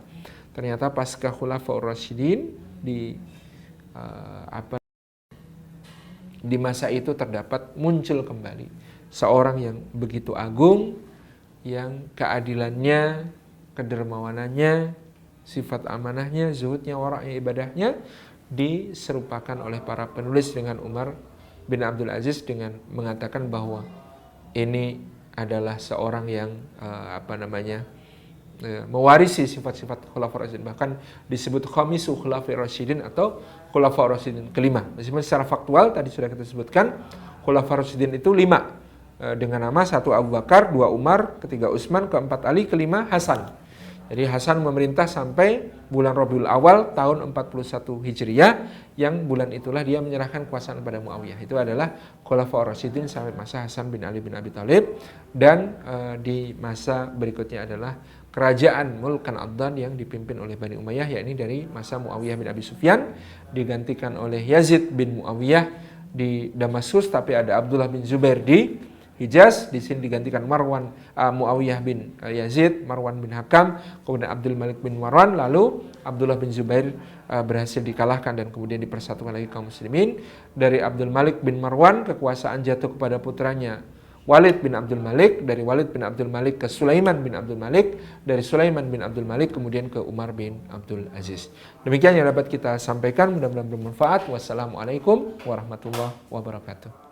Ternyata pasca Khulafaur Rasyidin di masa itu terdapat muncul kembali seorang yang begitu agung, yang keadilannya, kedermawanannya, sifat amanahnya, zuhudnya, waraknya, ibadahnya diserupakan oleh para penulis dengan Umar bin Abdul Aziz dengan mengatakan bahwa ini adalah seorang yang mewarisi sifat-sifat Khulafaur Rasyidin, bahkan disebut khamisu Khulafaur Rasyidin atau Khulafaur Rasyidin kelima. Meskipun secara faktual tadi sudah kita sebutkan Khulafaur Rasyidin itu 5 dengan nama: 1 Abu Bakar, 2 Umar, 3 Utsman, 4 Ali, 5 Hasan. Jadi Hasan memerintah sampai bulan Rabiul Awal tahun 41 Hijriah, yang bulan itulah dia menyerahkan kekuasaan kepada Muawiyah. Itu adalah Khulafaur Rasyidin sampai masa Hasan bin Ali bin Abi Thalib. Dan di masa berikutnya adalah kerajaan Mulkan Adnan yang dipimpin oleh Bani Umayyah, yakni dari masa Muawiyah bin Abi Sufyan, digantikan oleh Yazid bin Muawiyah di Damaskus, tapi ada Abdullah bin Zubair di Hijaz. Di sini digantikan Muawiyah bin Yazid, Marwan bin Hakam, kemudian Abdul Malik bin Marwan, lalu Abdullah bin Zubair berhasil dikalahkan dan kemudian dipersatukan lagi kaum muslimin. Dari Abdul Malik bin Marwan kekuasaan jatuh kepada putranya Walid bin Abdul Malik, dari Walid bin Abdul Malik ke Sulaiman bin Abdul Malik, dari Sulaiman bin Abdul Malik kemudian ke Umar bin Abdul Aziz. Demikian yang dapat kita sampaikan, mudah-mudahan bermanfaat. Wassalamualaikum warahmatullahi wabarakatuh.